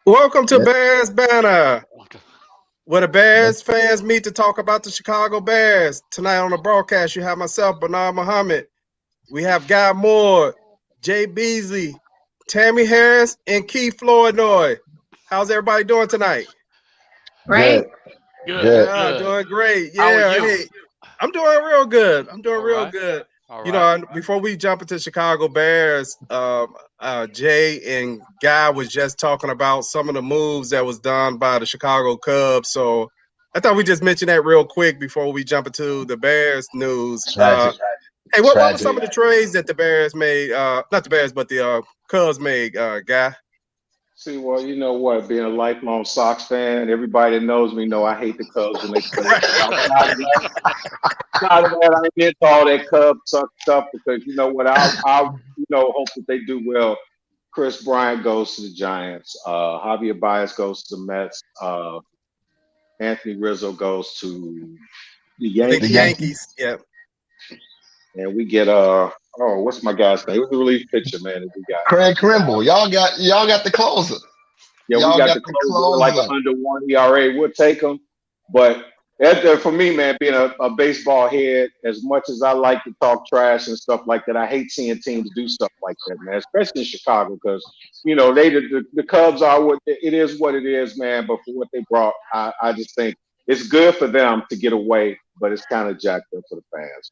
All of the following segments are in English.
Welcome to Yeah. Bears Banter, where the Yeah. Bears fans meet to talk about the Chicago Bears. Tonight on the broadcast, you have myself, Bernard Muhammad. We have Guy Moore, Jay Beasley, Tammy Harris, and Keith Flournoy. How's everybody doing tonight? Good. Great. Good, Good. Yeah, good. doing great. How are Yeah, you? hey, I'm doing real good. I'm doing All real right, good. all You know, right. before we jump into Chicago Bears, Jay and Guy was just talking about some of the moves that was done by the Chicago Cubs. So I thought we just mention that real quick before we jump into the Bears news. Tragic. Hey, what were Tragic. some of the trades that the Bears made? Not the Bears, but the Cubs made. Guy. See, well, you know what? Being a lifelong Sox fan, everybody that knows me know I hate the Cubs when they play. Outside of that, I ain't into all that Cubs stuff because you know what? I hope that they do well. Chris Bryant goes to the Giants. Javier Baez goes to the Mets. Anthony Rizzo goes to the The The Yankees, Yankees. Yankees. Yeah. and we get what's my guy's name? Who's the relief pitcher, man? That we got? Craig Krimble. Y'all got the closer. Yeah, we Y'all got got the the closer like a closer. under one ERA. We'll take them. But for me, man, being a baseball head, as much as I like to talk trash and stuff like that, I hate seeing teams do stuff like that, man. Especially in Chicago, because the Cubs are what it is, man. But for what they brought, I just think it's good for them to get away, but it's kind of jacked up for the fans,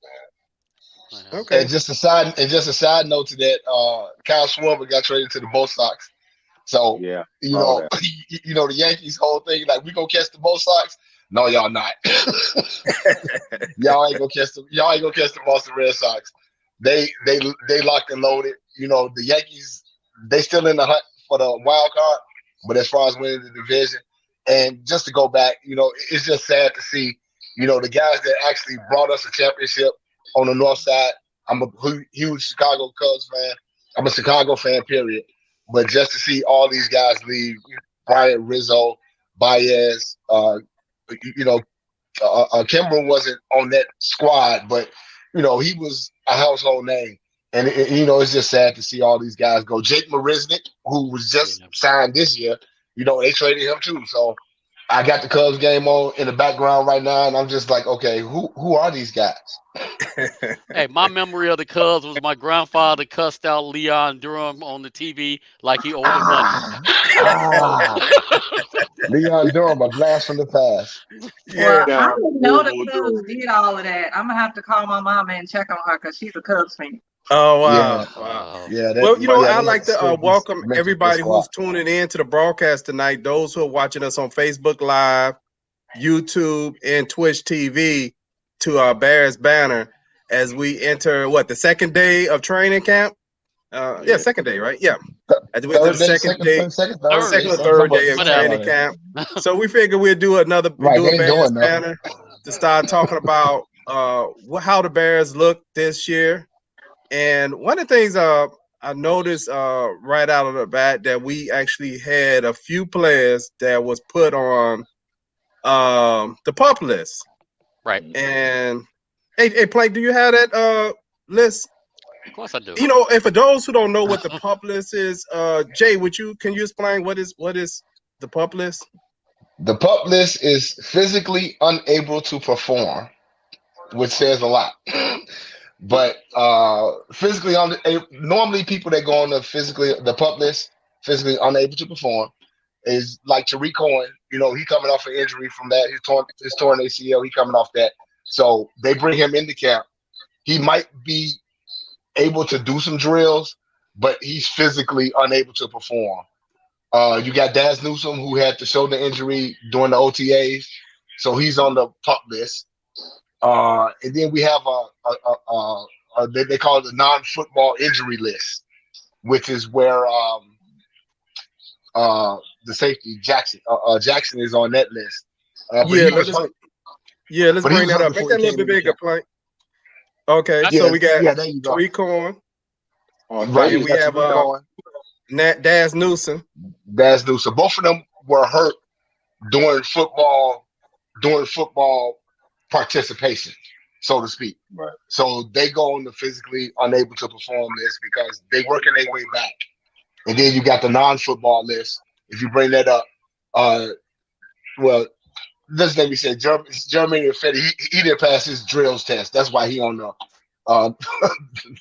Yeah. Okay. And just a side note to that, Kyle Schwarber got traded to the Bo Sox. So man. Yeah, you all know, that. the Yankees whole thing, like we gonna catch the Bo Sox. No, y'all not. Y'all ain't gonna catch the Boston Red Sox. They locked and loaded. The Yankees, they still in the hunt for the wild card, but as far as winning the division, and just to go back, it's just sad to see, the guys that actually brought us a championship on the north side. I'm a huge Chicago Cubs fan. I'm a Chicago fan, period. But just to see all these guys leave, Bryant, Rizzo, Baez, Kimbrel wasn't on that squad, but he was a household name, and it's just sad to see all these guys go. Jake Marisnick, who was just Yeah. signed this year, they traded him too. So I got the Cubs game on in the background right now, and I'm just like, okay, who are these guys? Hey, my memory of the Cubs was my grandfather cussed out Leon Durham on the TV like he owed him money. Ah, ah, Leon Durham, a blast from the past. Yeah. Well, I Down, didn't know the Google Cubs do. did all of that. I'm gonna have to call my mama and check on her because she's a Cubs fan. Oh wow, Yeah, wow. yeah, Well, they I'd had like to to straight welcome dismantle the everybody squad. who's tuning in to the broadcast tonight. Those who are watching us on Facebook Live, YouTube, and Twitch TV to our Bears banner as we enter the second day of training camp. Yeah, Yeah, second day, right? Yeah, as we enter the Third day, second day, Third second day, or third somebody, day of somebody whatever. training on there. camp. So we figured we'd do Right, do they a ain't Bears doing nothing. banner to start talking about how the Bears look this year. And one of the things I noticed right out of the bat that we actually had a few players that was put on the pup list. Right. And hey, Plank, do you have that list? Of course I do. And for those who don't know what the pup list is, Jay, can you explain what is the pup list? The pup list is physically unable to perform, which says a lot. But physically normally people that go on the pup list, physically unable to perform, is like Tariq Cohen. He coming off an injury from that. His torn ACL. He coming off that. So they bring him into camp. He might be able to do some drills, but he's physically unable to perform. You got Daz Newsome, who had the shoulder injury during the OTAs, so he's on the pup list. And then we have they call it the non-football injury list, which is where the safety Jackson is on that list. But Yeah, he was hurt. let's But he bring was that hurt up. Make before he that a little came bit into bigger, camp. Plank. Okay, That's so Yeah, we got yeah, there you go. Tariq Cohen, Right, and you we got have Tariq Cohen, Daz Newsome. Daz Newsome. Both of them were hurt during football participation, so to speak. right. So they go on the physically unable to perform list because they working their way back. And then you got the non-football list, if you bring that up. Well, let's let me say, Jermaine Fetty, he didn't pass his drills test. That's why he on uh,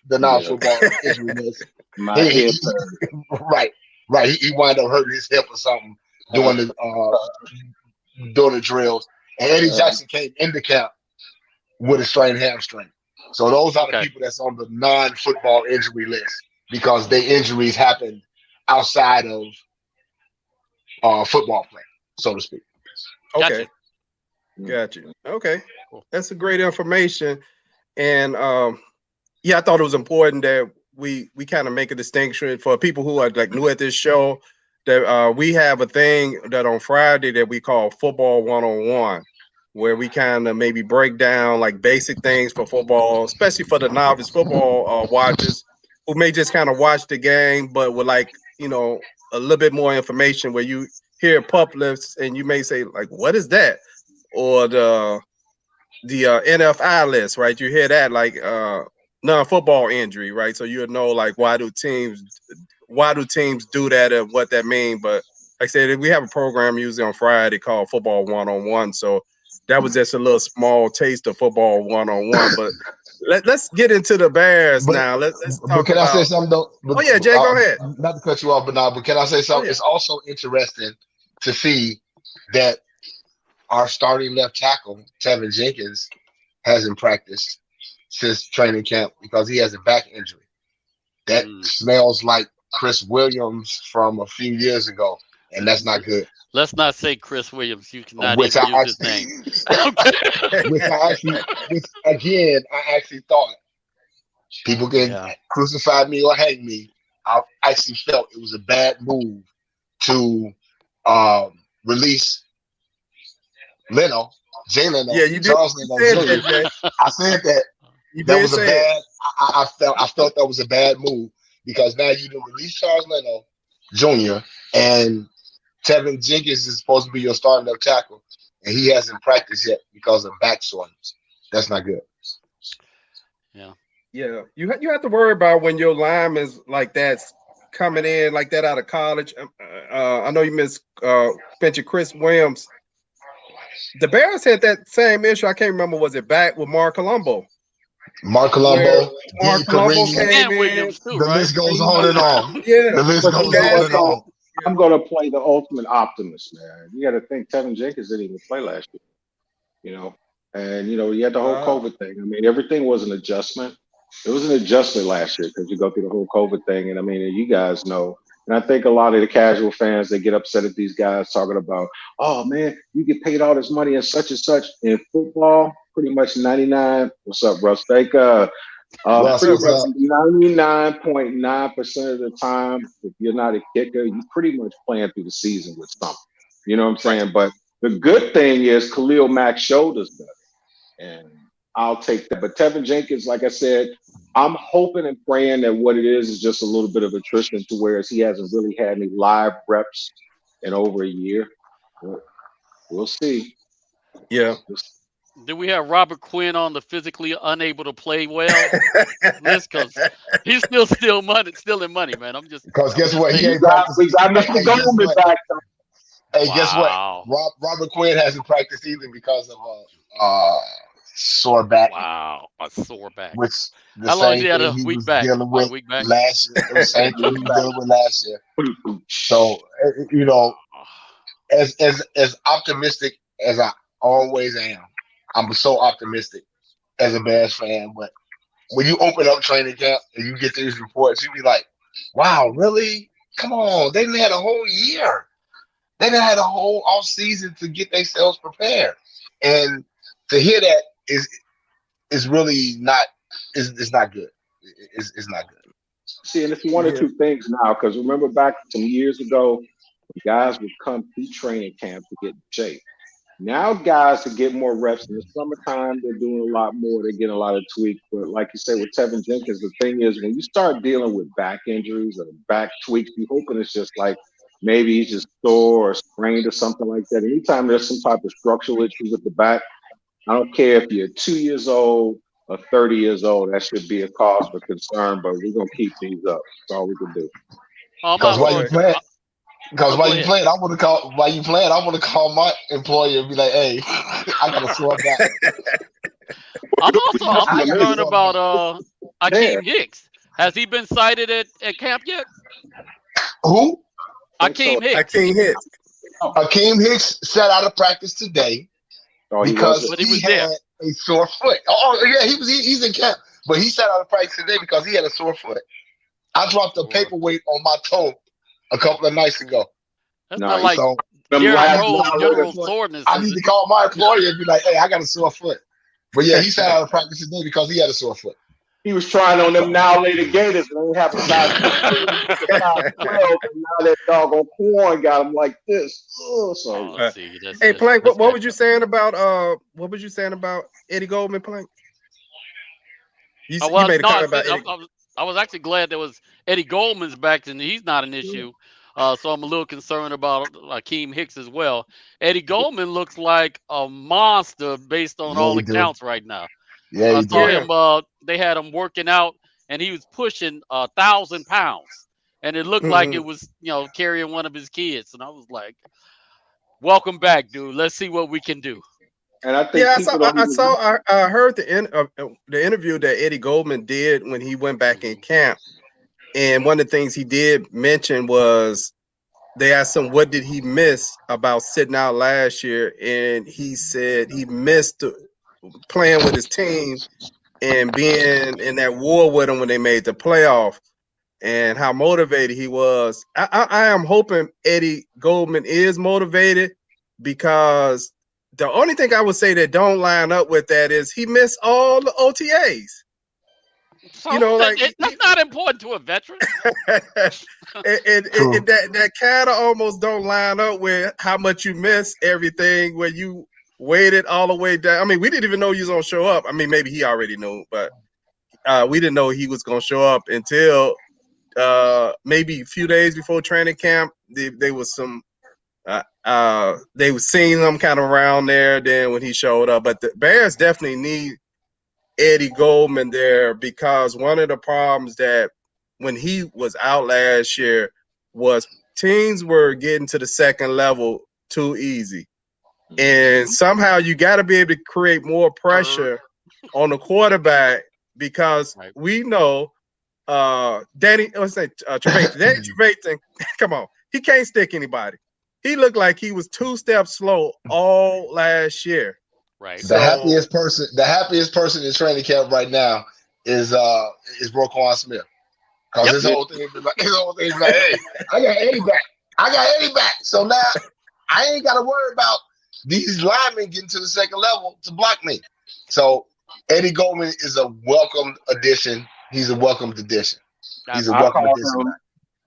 the non-football injury list. My head. Right. He wound up hurting his hip or something doing the drills. And Eddie Jackson came into camp with a strained hamstring. So those are the people that's on the non-football injury list because their injuries happen outside of football play, so to speak. Okay. Got you. Okay. That's a great information. And I thought it was important that we kind of make a distinction for people who are like new at this show that we have a thing that on Friday that we call Football 101, where we kind of maybe break down like basic things for football, especially for the novice football watchers who may just kind of watch the game, but with like, a little bit more information where you hear pup lifts and you may say like, what is that? Or the NFI list, right? You hear that like non-football injury, right? So you know like why do teams do that and what that means. But like I said, we have a program usually on Friday called Football 101. So that was just a little small taste of Football 101. But let's get into the Bears now. Let's talk can about. I say something though? Jay, go ahead. Not to cut you off, but can I say something? It's also interesting to see that our starting left tackle, Tevin Jenkins, hasn't practiced since training camp because he has a back injury. That smells like Chris Williams from a few years ago, and that's not good. Let's not say Chris Williams. You cannot even use his name. Which again, I actually thought people can crucify me or hang me. I actually felt it was a bad move to release Jay Leno, Charles Leno Jr. I said that was a bad. I felt that was a bad move because now you can release Charles Leno Jr. and Tevin Jenkins is supposed to be your starting left tackle, and he hasn't practiced yet because of back soreness. That's not good. Yeah. You have to worry about when your lineman's like that's coming in like that out of college. I know you mentioned Chris Williams. The Bears had that same issue. I can't remember. Was it back with Mark Colombo? Mark Colombo came in. Williams too, the list goes on and on. The list goes on and on. I'm going to play the ultimate optimist, man. You got to think Tevin Jenkins didn't even play last year, and you had the whole COVID thing. I mean, everything was an adjustment. It was an adjustment last year because you go through the whole COVID thing, and I mean, you guys know. And I think a lot of the casual fans, they get upset at these guys talking about, oh man, you get paid all this money and such in football. Pretty much 99. What's up, Russ Baker? Pretty much 99.9% of the time, if you're not a kicker, you pretty much playing through the season with something. You know what I'm saying? But the good thing is Khalil Mack showed us better, and I'll take that. But Tevin Jenkins, like I said, I'm hoping and praying that what it is just a little bit of attrition to whereas he hasn't really had any live reps in over a year. We'll see. Yeah. Do we have Robert Quinn on the physically unable to play well list? Because he's still in money, man. I'm just because guess what? We got Mr. Goldman back. Hey, guess what? Robert Quinn hasn't practiced either because of sore back. Wow, a sore back. Which how long did he have a week back? Dealing with last year. The same thing he was dealing with last year. So as optimistic as I always am, I'm so optimistic as a Bears fan. But when you open up training camp and you get these reports, you be like, "Wow, really? Come on! They didn't had a whole year. They didn't had a whole off season to get themselves prepared." And to hear that is really not is not good. It's not good. See, and it's one or two things now, because remember back some years ago, guys would come to training camp to get shape. Now guys to get more reps in the summertime, they're doing a lot more. They're getting a lot of tweaks. But like you say with Tevin Jenkins, the thing is when you start dealing with back injuries or back tweaks, you're hoping it's just like maybe he's just sore or sprained or something like that. Anytime there's some type of structural issue with the back, I don't care if you're 2 years old or 30 years old, that should be a cause for concern, but we're going to keep these up. That's all we can do. Because while you playing, Because Oh, while go you ahead. playing, I want to call my employer and be like, "Hey, I got a sore back. I'm I got a concerned sore about back." Yeah. Akeem Hicks. Has he been cited at camp yet? Who? Think so. Akeem Hicks. Akeem Hicks. Akeem Hicks sat out of practice today Oh, he because wasn't. But he he was had there. a sore foot. Oh yeah, he's in camp, but he sat out of practice today because he had a sore foot. I dropped a Sure. paperweight on my toe a couple of nights ago, That's not Nice. like so Them Derrick I last need to Rose call my mile. general employer. soreness, I is need to it? call my employer and be like, "Hey, I got a sore foot." But yeah, he sat out of practice today because he had a sore foot. He was trying on them now later Gators and they have a size 5'12", and now that doggone corn got him like this. Oh, so Oh, Uh, see, hey, Plank, that's what bad. was you saying about Eddie Goldman, Plank? You Well, made a no, I comment about said Eddie. I was actually glad there was Eddie Goldman's back, and he's not an issue. So I'm a little concerned about Akeem Hicks as well. Eddie Goldman looks like a monster based on Yeah, all he do. accounts right now. Yeah, I he saw do. Yeah. him. They had him working out, and he was pushing 1,000 pounds, and it looked like Hmm. it was carrying one of his kids. And I was like, "Welcome back, dude. Let's see what we can do." and I think Yeah, people don't even I heard the interview that Eddie Goldman did when he went back in Mhm. camp, and one of the things he did mention was they asked him what did he miss about sitting out last year, and he said he missed playing with his team and being in that war with them when they made the playoff, and how motivated he was. I am hoping Eddie Goldman is motivated, because the only thing I would say that don't line up with that is he missed all the OTAs. You So know, like that's not important to a veteran. True. that kind of almost don't line up with how much you miss everything when you waited all the way down. I mean, we didn't even know he was gonna show up. I mean, maybe he already knew, but we didn't know he was gonna show up until maybe a few days before training camp. They was some they was seeing him kind of around there. Then when he showed up, but the Bears definitely need Eddie Goldman there, because one of the problems that when he was out last year was teams were getting to the second level too easy, and somehow you got to be able to create more Third, pressure on the quarterback, because right? we know Trevathan. Danny Trevathan, come on, he can't stick anybody. He looked like he was 2 steps slow all last year. Right. So The happiest person in training camp right now is Roquan Smith. Cause Yep. his whole thing is like, hey, I got Eddie back. I got Eddie back. So now I ain't gotta worry about these linemen getting to the second level to block me. So Eddie Goldman is a welcomed addition. He's a welcomed addition. He's a I welcome call addition him back.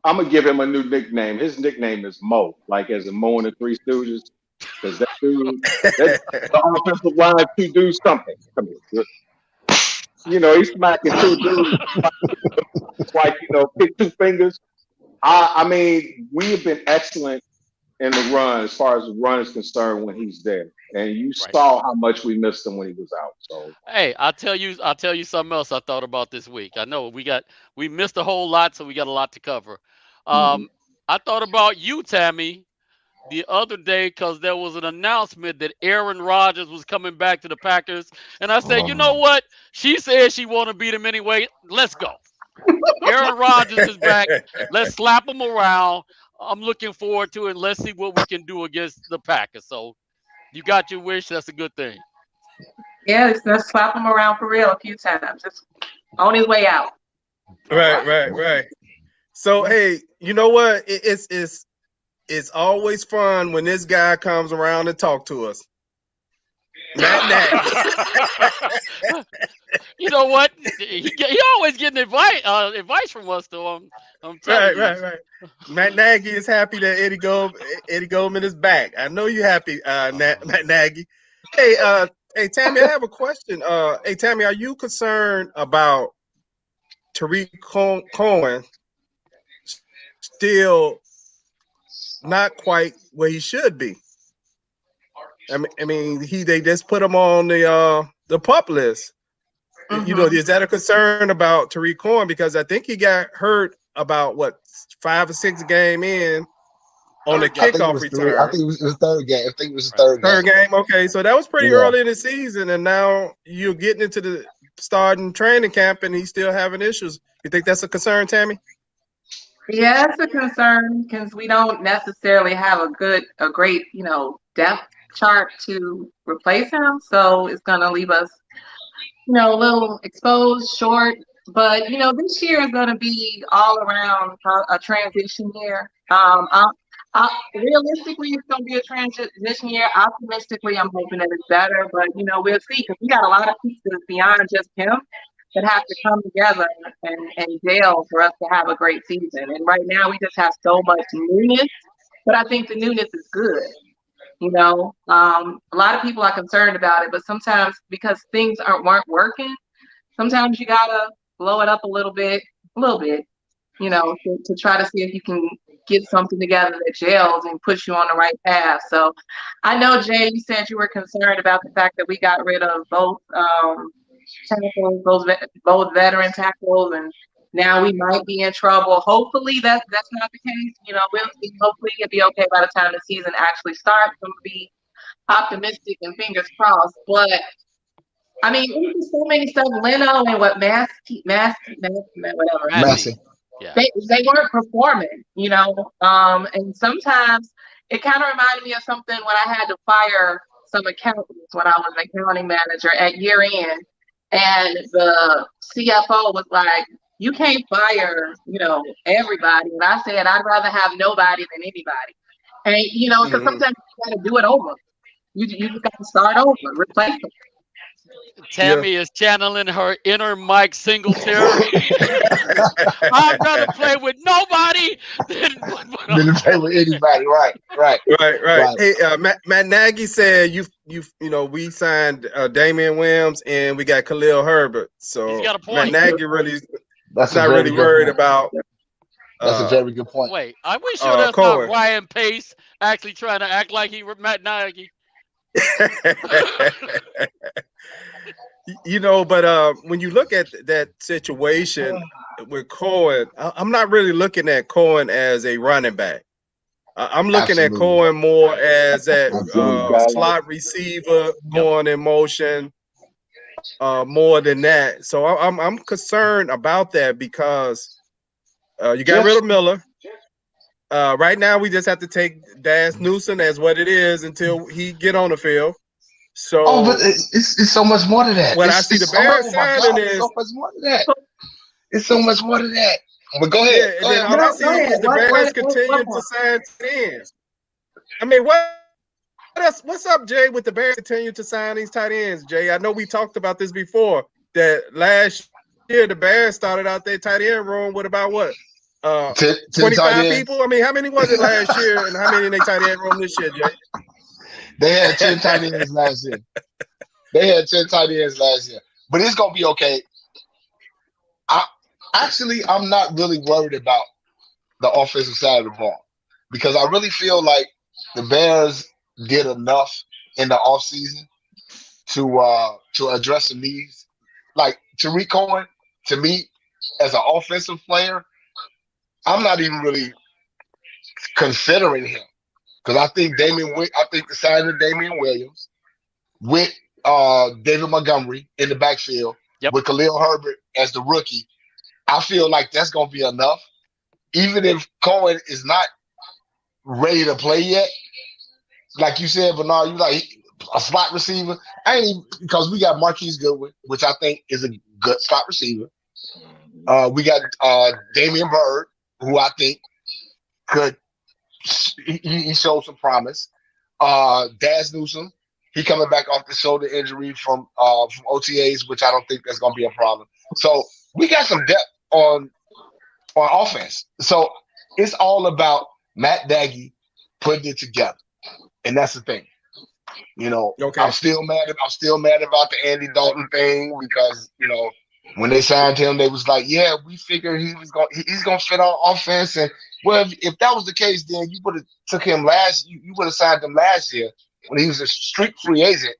I'm gonna give him a new nickname. His nickname is Mo, like as in Mo and the Three Stooges. Because that dude, that the offensive line to do something. Come here. He's smacking two dudes like pick two fingers. I mean, we have been excellent in the run as far as the run is concerned when he's there. And you Right. saw how much we missed him when he was out. So Hey, I'll tell you something else I thought about this week. I know we missed a whole lot, so we got a lot to cover. Um, I thought about you, Tammy, the other day because there was an announcement that Aaron Rodgers was coming back to the Packers, and I said, you know Oh. what? She said she want to beat him anyway. Let's go. Aaron Rodgers is back. Let's slap him around. I'm looking forward to it. Let's see what we can do against the Packers. So you got your wish. That's a good thing. Yeah, let's slap him around for real a few times. It's on his way out. All right, right. right. So hey, you know what? It's always fun when this guy comes around and talk to us. Matt Nagy. You know what? He always getting advice from us, though. I'm telling you. Right. Matt Nagy is happy that Eddie Goldman is back. I know you're happy, Matt Nagy. Hey, hey Tammy, I have a question. Hey Tammy, are you concerned about Tariq Cohen still not quite where he should be? I mean, they just put him on the pup list. Mm-hmm. Is that a concern about Tariq Cohen? Because I think he got hurt about what 5 or 6 game in, on the Third game. I think it kickoff was three. I return. think it was third game. I think it was the Right. third Third game. game, okay. So that was pretty Yeah. early in the season, and now you're getting into the starting training camp, and he's still having issues. You think that's a concern, Tammy? Yeah, it's a concern because we don't necessarily have a great, depth chart to replace him. So it's going to leave us, a little exposed, short. But this year is going to be all around a transition year. Realistically, it's going to be a transition year. Optimistically, I'm hoping that it's better. But we'll see because we got a lot of pieces beyond just him that have to come together and gel for us to have a great season. And right now, we just have so much newness, but I think the newness is good. A lot of people are concerned about it, but sometimes because things weren't working, sometimes you gotta blow it up a little bit, to try to see if you can get something together that gels and puts you on the right path. So I know, Jay, you said you were concerned about the fact that we got rid of both tackles, both veteran tackles, and now we might be in trouble. Hopefully that's not the case. We'll see. Hopefully it'll be okay by the time the season actually starts. I'm gonna be optimistic and fingers crossed. But I mean, it was just so many stuff. Leno and what whatever. Massey. Massive. Yeah. They weren't performing, and sometimes it kind of reminded me of something when I had to fire some accountants when I was an accounting manager at year end, and the CFO was like, "You can't fire, everybody," and I said, "I'd rather have nobody than anybody," and because sometimes you got to do it over. You just got to start over, replace them. Tammy is channeling her inner Mike Singletary. I'd rather play with nobody than Didn't play with anybody. Right. Right. Hey, Matt Nagy said we signed Damian Williams and we got Khalil Herbert. So he's got a Matt point. Nagy really That's not really worried about. That's a very good point. Wait, are we sure that's Cohen. not Ryan Pace actually trying to act like he Matt Nagy? But when you look at that situation with Cohen, I'm not really looking at Cohen as a running back. I'm looking at Cohen more as that slot receiver going in motion, more than that. So I'm concerned about that because you got rid of Miller. Right now, we just have to take Daz Newsom as what it is until he get on the field. So, but it's so much more to that. When I see the Bears signing is so much more to that. It's so much more to that. But go ahead. Yeah, and then all I see is the Bears continue to sign tight ends. I mean, what's up, Jay, with the Bears continue to sign these tight ends, Jay? I know we talked about this before, that last year the Bears started out their tight end room with about what? 25 people? I mean, how many was it last year and how many in their tight end room this year, Jay? They had 10 tight ends last year. But it's going to be okay. I'm not really worried about the offensive side of the ball because I really feel like the Bears did enough in the offseason to address the needs. Like Tariq Cohen, to me, as an offensive player, I'm not even really considering him because I think the signing of Damian Williams with David Montgomery in the backfield with Khalil Herbert as the rookie, I feel like that's going to be enough. Even if Cohen is not ready to play yet, like you said, Bernard, you like a slot receiver. Because we got Marquise Goodwin, which I think is a good slot receiver. We got Damian Byrd, who I think he showed some promise. Daz Newsom, he coming back off the shoulder injury from OTAs, which I don't think that's going to be a problem. So we got some depth on offense. So it's all about Matt Nagy putting it together, and that's the thing. Okay. I'm still mad about the Andy Dalton thing because when they signed him, they was like, "Yeah, we figured he's gonna fit on offense." And well, if that was the case, then you would have took him you would have signed him last year when he was a strict free agent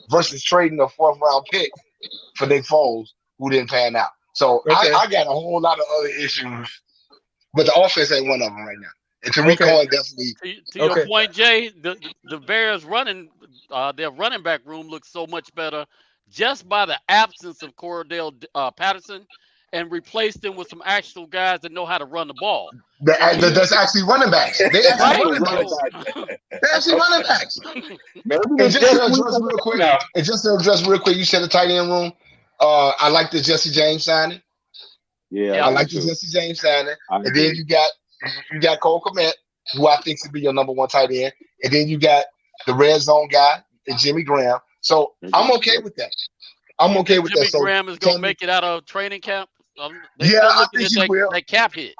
versus trading a 4th round pick for Nick Foles, who didn't pan out. So I got a whole lot of other issues, but the offense ain't one of them right now. Tariq Cohen definitely. To your point, Jay, the Bears running, their running back room looks so much better just by the absence of Cordell Patterson, and replaced them with some actual guys that know how to run the ball. That's actually running backs. They actually running backs. They actually running backs. And just to address real quick, you said the tight end room. I like the Jesse James signing. Yeah, I like the Jesse James signing. And then you got Cole Kmet, who I think should be your number one tight end. And then you got the red zone guy, and Jimmy Graham. So I'm okay with that. I'm okay with Jimmy that. So Graham is going to make it out of training camp. I think he will. That cap hit.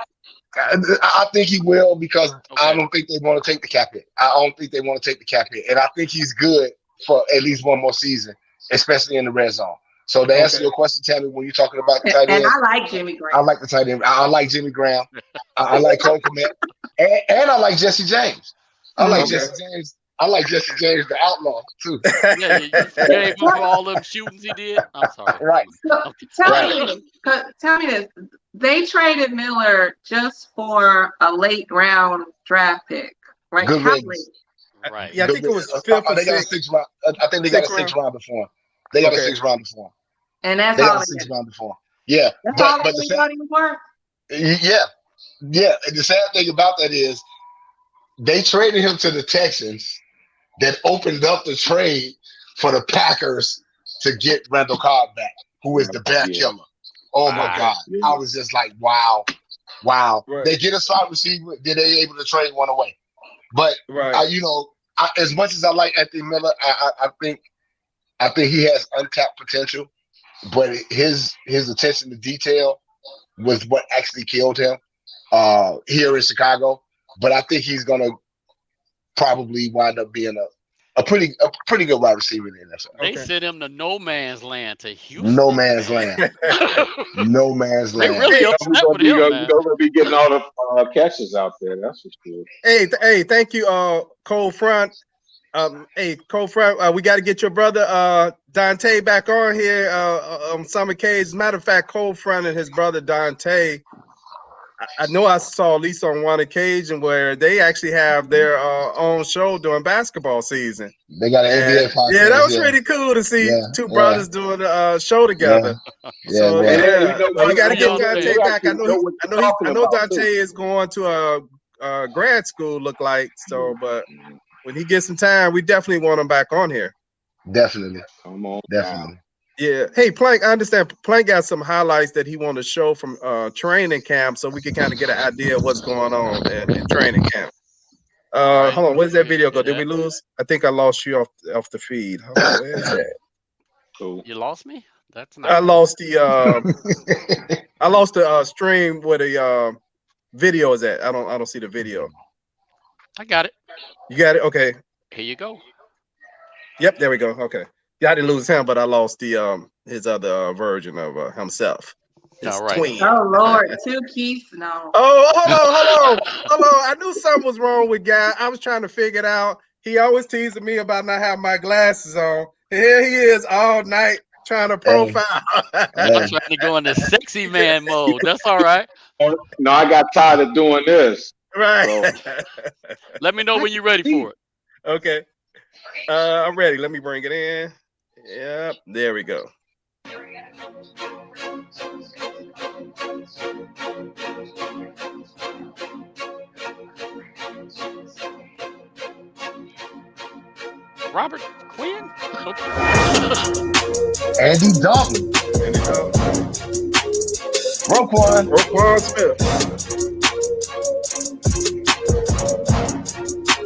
I think he will because I don't think they want to take the cap hit. I don't think they want to take the cap hit. And I think he's good for at least one more season, especially in the red zone. So to answer your question, Tammy, when you're talking about the tight end, and I like Jimmy Graham. I like the tight end. I like Jimmy Graham. I like Cole Kmet. And I like Jesse James. I like Jesse James. I like Jesse James, the outlaw, too. Yeah, you gave him for all them shootings he did. I'm sorry. Right. So, tell me this. They traded Miller just for a late round draft pick, right? Good How riddance. late? Right. Yeah, I think it was fifth or they got a sixth. 6th round. I think they got a 6th round before him. They got a 6th round before him. And that's They all got a they 6th did. round before him. Yeah. That's all But they the got him for? Yeah. And the sad thing about that is they traded him to the Texans that opened up the trade for the Packers to get Randall Cobb back, who is the bear killer. Oh my God. I was just like, wow. Right. They get a slot receiver, then they able to trade one away. But as much as I like Anthony Miller, I think he has untapped potential. But his attention to detail was what actually killed him here in Chicago. But I think he's gonna probably wind up being a pretty good wide receiver in the NFL. They sent him to no man's land, to Houston. No man's land. No man's land. They really upset with him, man. You're gonna be getting all the catches out there. That's for sure. Hey, thank you, Cold Front. Cold Front, we got to get your brother Dante back on here on some occasions. Matter of fact, Cold Front and his brother Dante, I know I saw at least on one occasion where they actually have their own show during basketball season. They got an NBA podcast. Yeah, that was pretty cool to see two brothers doing a show together. So we got to get Dante back. I know Dante is going to a grad school, look like. So, but when he gets some time, we definitely want him back on here. Definitely. Come on. Definitely. Yeah. Hey, Plank, I understand Plank got some highlights that he wanted to show from training camp so we can kind of get an idea of what's going on in training camp. Hold on, where's that video go? Did we lose? I think I lost you off the feed. Hold on, where's that? Cool. You lost me? That's nice. I lost the stream where the video is at. I don't see the video. I got it. You got it? Okay. Here you go. Yep, there we go. Okay. Yeah, I didn't lose him, but I lost the his other version of himself. His twin. Oh Lord, 2 keys? No. Oh, hold on. I knew something was wrong with Guy. I was trying to figure it out. He always teasing me about not having my glasses on. And here he is all night trying to profile. I'm trying to go into sexy man mode. That's all right. No, I got tired of doing this. Right. So. Let me know when you're ready for it. Okay. I'm ready. Let me bring it in. Yep. There we go. Robert Quinn? Okay. Andy Dalton. Roquan Smith.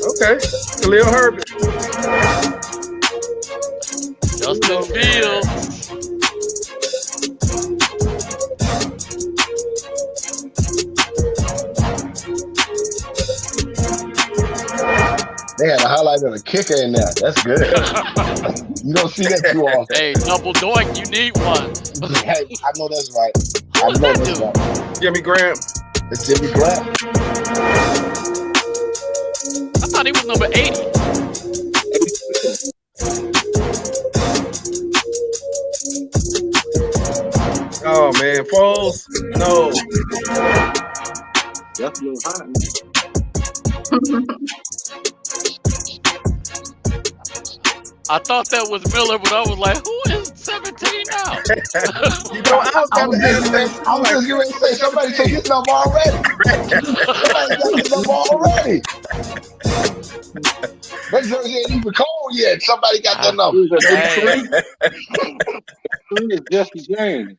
Okay. Khalil Herbert. Justin Fields. They had a highlight of a kicker in there. That's good. You don't see that too often. Hey, double doink, you need one. Hey, I know that's right. I know that's right. Jimmy Graham. It's Jimmy Graham. I thought he was number 80. Oh man, Foles. No. That's a little hot, man. I thought that was Miller, but I was like, who is 17 now? You know, I was I about was to just ask getting that ready, I too. was Like, just getting ready to who say is somebody took 17? his number already. Somebody got his number already. That jersey ain't even cold yet. Somebody got that Ah, number. Who's at hey, 83? 83 is Jesse James.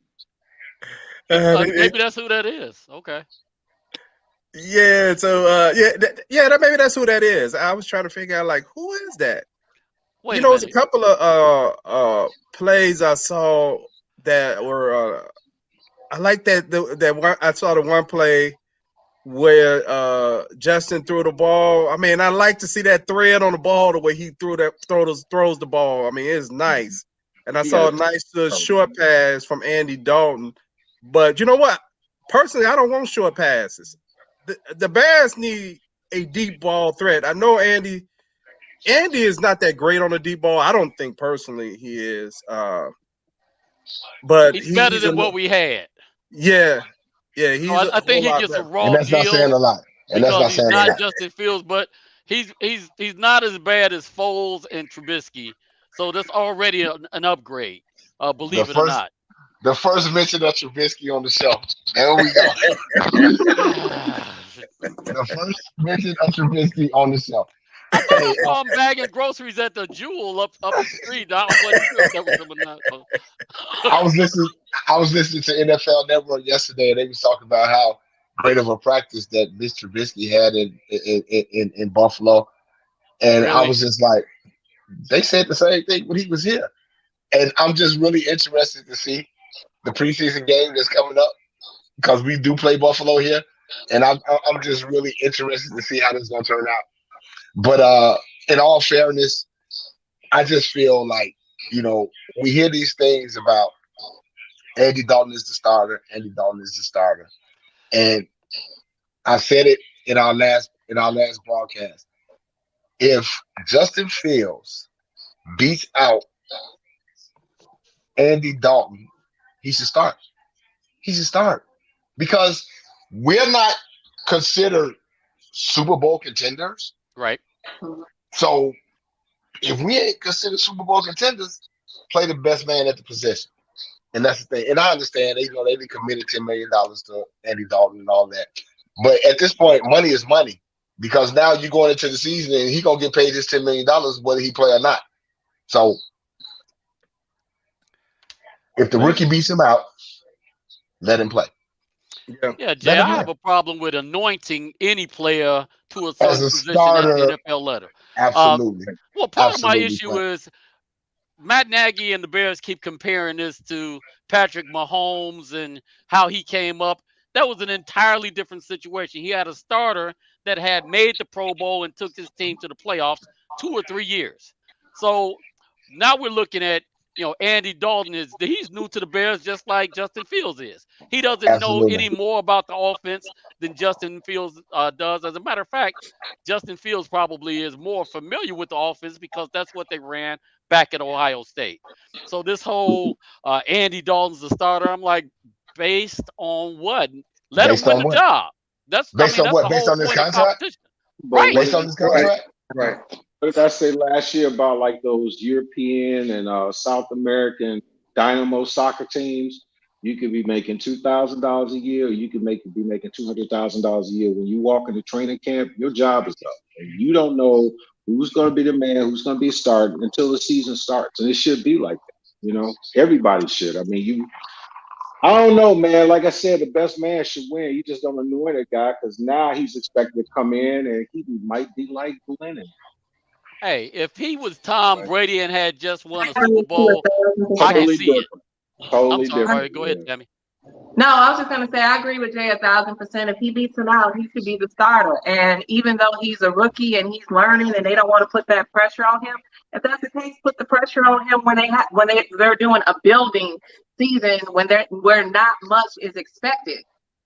maybe that's who that is. Okay. Yeah, so maybe that's who that is. I was trying to figure out like who is that? You Wait a know, it's a minute. couple of plays I saw that were I like that one. I saw the one play where Justin threw the ball. I mean, I like to see that thread on the ball the way he throws the ball. I mean, it's nice. And I He got saw a a nice touchdown. short pass from Andy Dalton. But you know what? Personally, I don't want short passes. The Bears need a deep ball threat. I know Andy is not that great on the deep ball. I don't think personally he is. But He's better he's a than what we had. yeah, So he's a I whole think he lot gets a better. And raw that's not saying deal a lot. And that's because not he's saying a not lot. Justin Fields, but he's not as bad as Foles and Trubisky. So that's already an upgrade, The believe it or first not. the first mention of Trubisky on the show. There we go. The first mention of Trubisky on the show. I thought I Hey, saw him bagging groceries at the Jewel up the street. I wasn't sure if that was him or not. So. I was listening. I was listening to NFL Network yesterday, and they was talking about how great of a practice that Mr. Trubisky had in Buffalo, and I Really? was just like, they said the same thing when he was here, and I'm just really interested to see the preseason game that's coming up because we do play Buffalo here, and I'm just really interested to see how this is gonna turn out. But in all fairness, I just feel like we hear these things about Andy Dalton is the starter. Andy Dalton is the starter. And I said it in our last broadcast. If Justin Fields beats out Andy Dalton, he should start. He should start because we're not considered Super Bowl contenders. Right. So if we ain't considered Super Bowl contenders, play the best man at the position. And that's the thing. And I understand they committed $10 million to Andy Dalton and all that. But at this point, money is money because now you're going into the season and he's gonna get paid his $10 million whether he play or not. So if the rookie beats him out, let him play. Yeah, Let Jay, him I play have a problem with anointing any player to a as certain a position at the starter. NFL letter. Absolutely, Well, part of my absolutely issue play. is Matt Nagy and the Bears keep comparing this to Patrick Mahomes and how he came up. That was an entirely different situation. He had a starter that had made the Pro Bowl and took his team to the playoffs 2 or 3 years. So now we're looking at, Andy Dalton he's new to the Bears just like Justin Fields is. He doesn't know Absolutely, any more about the offense than Justin Fields does. As a matter of fact, Justin Fields probably is more familiar with the offense because that's what they ran back at Ohio State. So this whole Andy Dalton's the starter, I'm like, based on what? Let him based win on the what? job. That's I Based mean on that's what? the Based whole on this point of contract? competition. But Right. Based on this contract? Right. what did I say last year about like those European and South American dynamo soccer teams? You could be making $2,000 a year, or you could be making $200,000 a year. When you walk into training camp, your job is up, and you don't know who's going to be the man, who's going to be a starter until the season starts. And it should be like that. Everybody should. I mean, I don't know, man. Like I said, the best man should win. You just don't anoint a guy because now he's expected to come in and he might be like Glennon. Hey, if he was Tom Like, Brady and had just won a I agree Super with you Bowl, I can totally see it. different. I'm Totally sorry. different. Go ahead, Yeah. Tammy. No, I was just gonna say I agree with Jay 1,000%. If he beats him out, he should be the starter. And even though he's a rookie and he's learning, and they don't want to put that pressure on him, if that's the case, put the pressure on him when they're doing a building season where not much is expected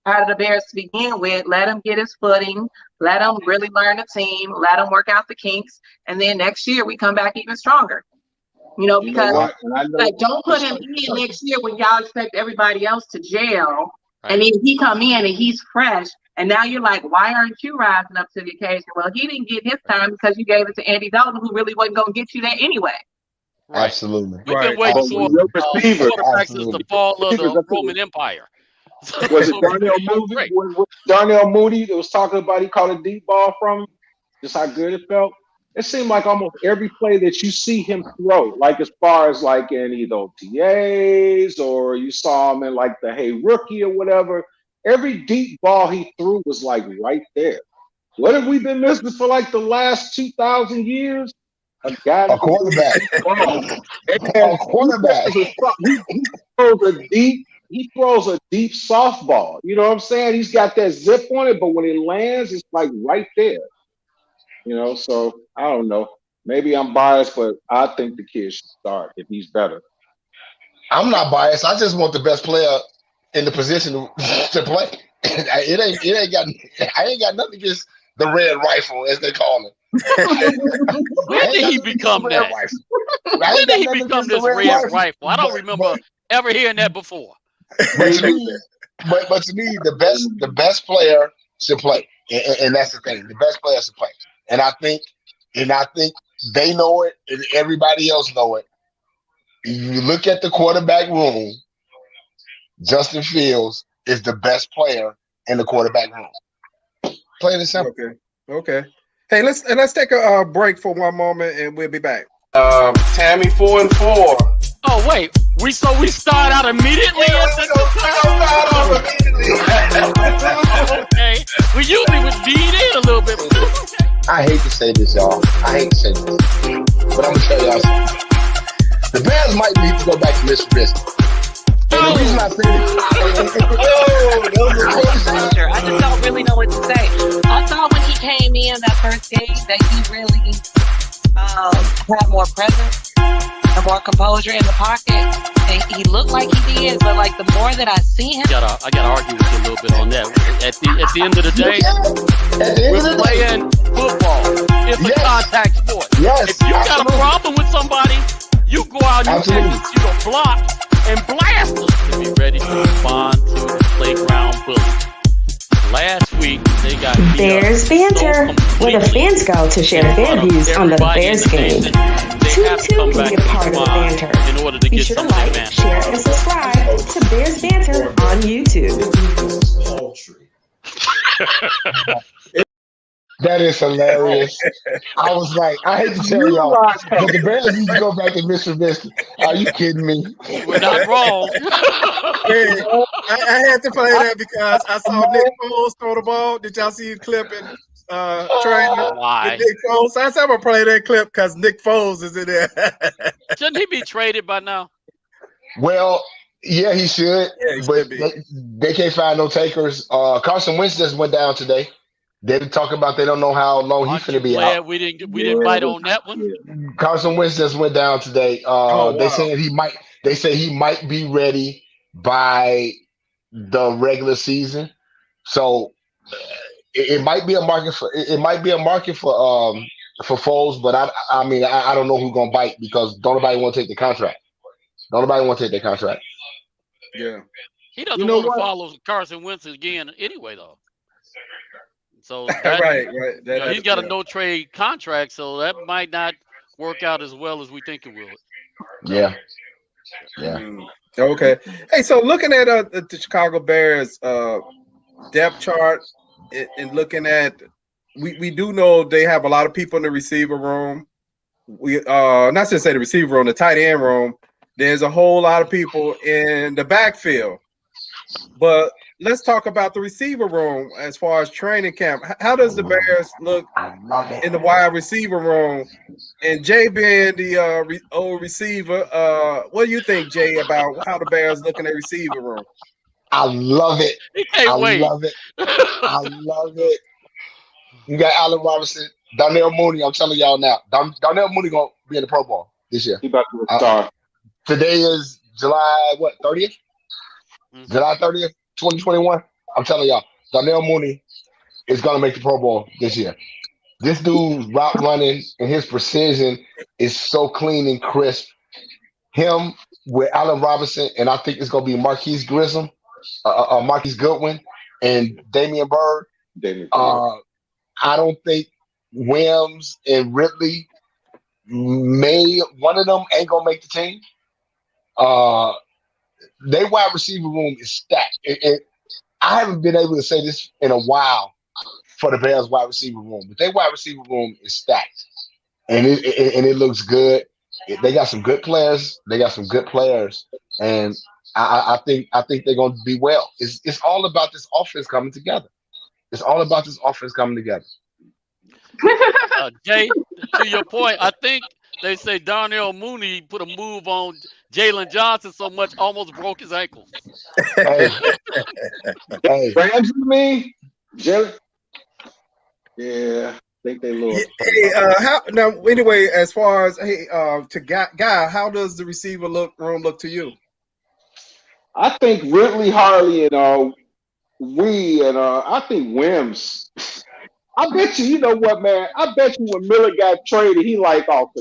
out of the Bears to begin with. Let him get his footing. Let him really learn the team. Let him work out the kinks, and then next year we come back even stronger. You know Because what? And I know. like, don't I'm put him sorry. in next year when y'all expect everybody else to jail, Right. and then he come in and he's fresh. And now you're like, why aren't you rising up to the occasion? Well, he didn't get his time because you gave it to Andy Dalton, who really wasn't going to get you there anyway. Right. Absolutely. We've Right. been waiting But for when your receiver, quarterbacks since the fall of the Roman Empire. was it Darnell Mooney? Was Darnell Mooney that was talking about he caught a deep ball from him? Just how good it felt. It seemed like almost every play that you see him throw, like as far as like in either OTAs or you saw him in like the Hey Rookie or whatever, every deep ball he threw was like right there. What have we been missing for like the last 2,000 years? A guy A quarterback. A quarterback. He throws a deep softball. You know what I'm saying? He's got that zip on it, but when it lands, it's like right there. You know, so I don't know. Maybe I'm biased, but I think the kid should start if he's better. I'm not biased. I just want the best player in the position to play. I ain't got nothing against the red rifle, as they call it. When did he become that? When did he become this red rifle? I don't remember ever hearing that before. But to me, the best player should play, and that's the thing. The best player should play, and I think they know it, and everybody else know it. You look at the quarterback room. Justin Fields is the best player in the quarterback room. Plain and simple. Okay. Hey, let's take a break for one moment, and we'll be back. Tammy 4-4. Oh wait, we start out immediately. Okay, we usually would beat in a little bit. I hate to say this, y'all. But I'm gonna tell y'all something. The Bears might need to go back to Mr. Beasley. And the reason I say this, I just don't really know what to say. I thought when he came in that first game that he really had more presence and more composure in the pocket, and he looked like he did. But like the more that I see him, I gotta argue with you a little bit on that. At the end of the day, we're playing football. It's a contact sport. Yes, if you got a problem with somebody, you go out and you execute a block and blast them to be ready to respond to the playground bully. Last week, they got Bears Banter, where the fans go to share their views on the Bears game. Tune to be a part of the banter. In order to Be get sure to something like, share, and subscribe to Bears Banter on YouTube. That is hilarious. I was like, I hate to tell y'all, but the Bears need to go back to Mr. Beasley. Are you kidding me? We're not wrong. Hey, I had to play that because I saw Nick Foles throw the ball. Did y'all see the clip in training? Why? Nick Foles. I said I'm gonna play that clip because Nick Foles is in there. Shouldn't he be traded by now? Well, yeah, he should. Yeah, he but should be. they can't find no takers. Carson Wentz just went down today. They talk about they don't know how long he's going to be out. We didn't bite on that one. Carson Wentz just went down today. Wow. They say he might be ready by the regular season. So it might be a market for Foles, but I mean I don't know who's going to bite because don't nobody want to take the contract. Don't nobody want to take that contract. Yeah. He doesn't want to follow Carson Wentz again anyway, though. So right. He's got a no trade contract, so that might not work out as well as we think it will. Yeah. Okay. Hey, so looking at the Chicago Bears depth chart and looking at, we do know they have a lot of people in the receiver room. We not to say the receiver room, the tight end room. There's a whole lot of people in the backfield, but let's talk about the receiver room as far as training camp. How does the Bears look in the wide receiver room? And Jay being the old receiver, what do you think, Jay, about how the Bears look in the receiver room? I love it. Love it. I love it. You got Allen Robinson, Darnell Mooney. I'm telling y'all now, Darnell Mooney gonna be in the Pro Bowl this year. He about to start. Today is July 30th? Mm-hmm. July 30th. 2021, I'm telling y'all, Darnell Mooney is going to make the Pro Bowl this year. This dude's route running and his precision is so clean and crisp. Him with Allen Robinson, and I think it's going to be Marquise Goodwin, and Damian Bird. David. I don't think Williams and Ridley one of them ain't gonna make the team. Their wide receiver room is stacked. I haven't been able to say this in a while for the Bears wide receiver room, but their wide receiver room is stacked, and it looks good. They got some good players. And I think they're going to be well. It's all about this offense coming together. Jay, to your point, I think they say Darnell Mooney put a move on Jalen Johnson so much almost broke his ankles. Hey, Rams, you mean? Jalen? Yeah, I think they lost. Anyway, as far as to Guy, how does the receiver room look to you? I think Ridley, Harley, and I think Wims. I bet you know what, man. I bet you when Miller got traded, he like, so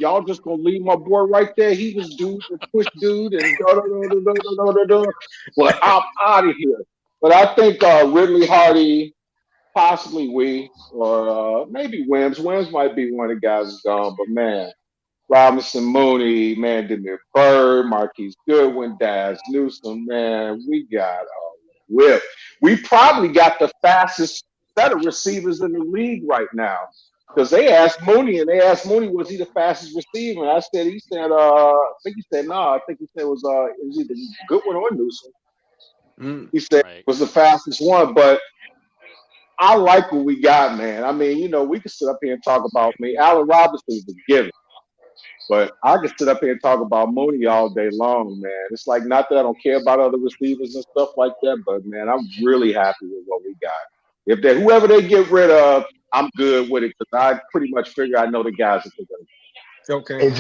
y'all just gonna leave my boy right there. He was dude and push dude and Well, I'm out of here. But I think Ridley, Hardy, possibly or maybe Wims. Wims might be one of the guys who's gone. But man, Robinson, Mooney, man, Damian Bird, Marquise Goodwin, Daz Newsome, man, we got a whip. We probably got the fastest set of receivers in the league right now. Because they asked Mooney, was he the fastest receiver? And I said, I think he said no. I think he said it was either Goodwin or Newsome. He said it was the fastest one, but I like what we got, man. I mean, we can sit up here and talk about me. Allen Robinson is a given. But I can sit up here and talk about Mooney all day long, man. It's like, not that I don't care about other receivers and stuff like that, but, man, I'm really happy with what we got. If whoever they get rid of, I'm good with it because I pretty much figure I know the guys that they're going to. Okay. And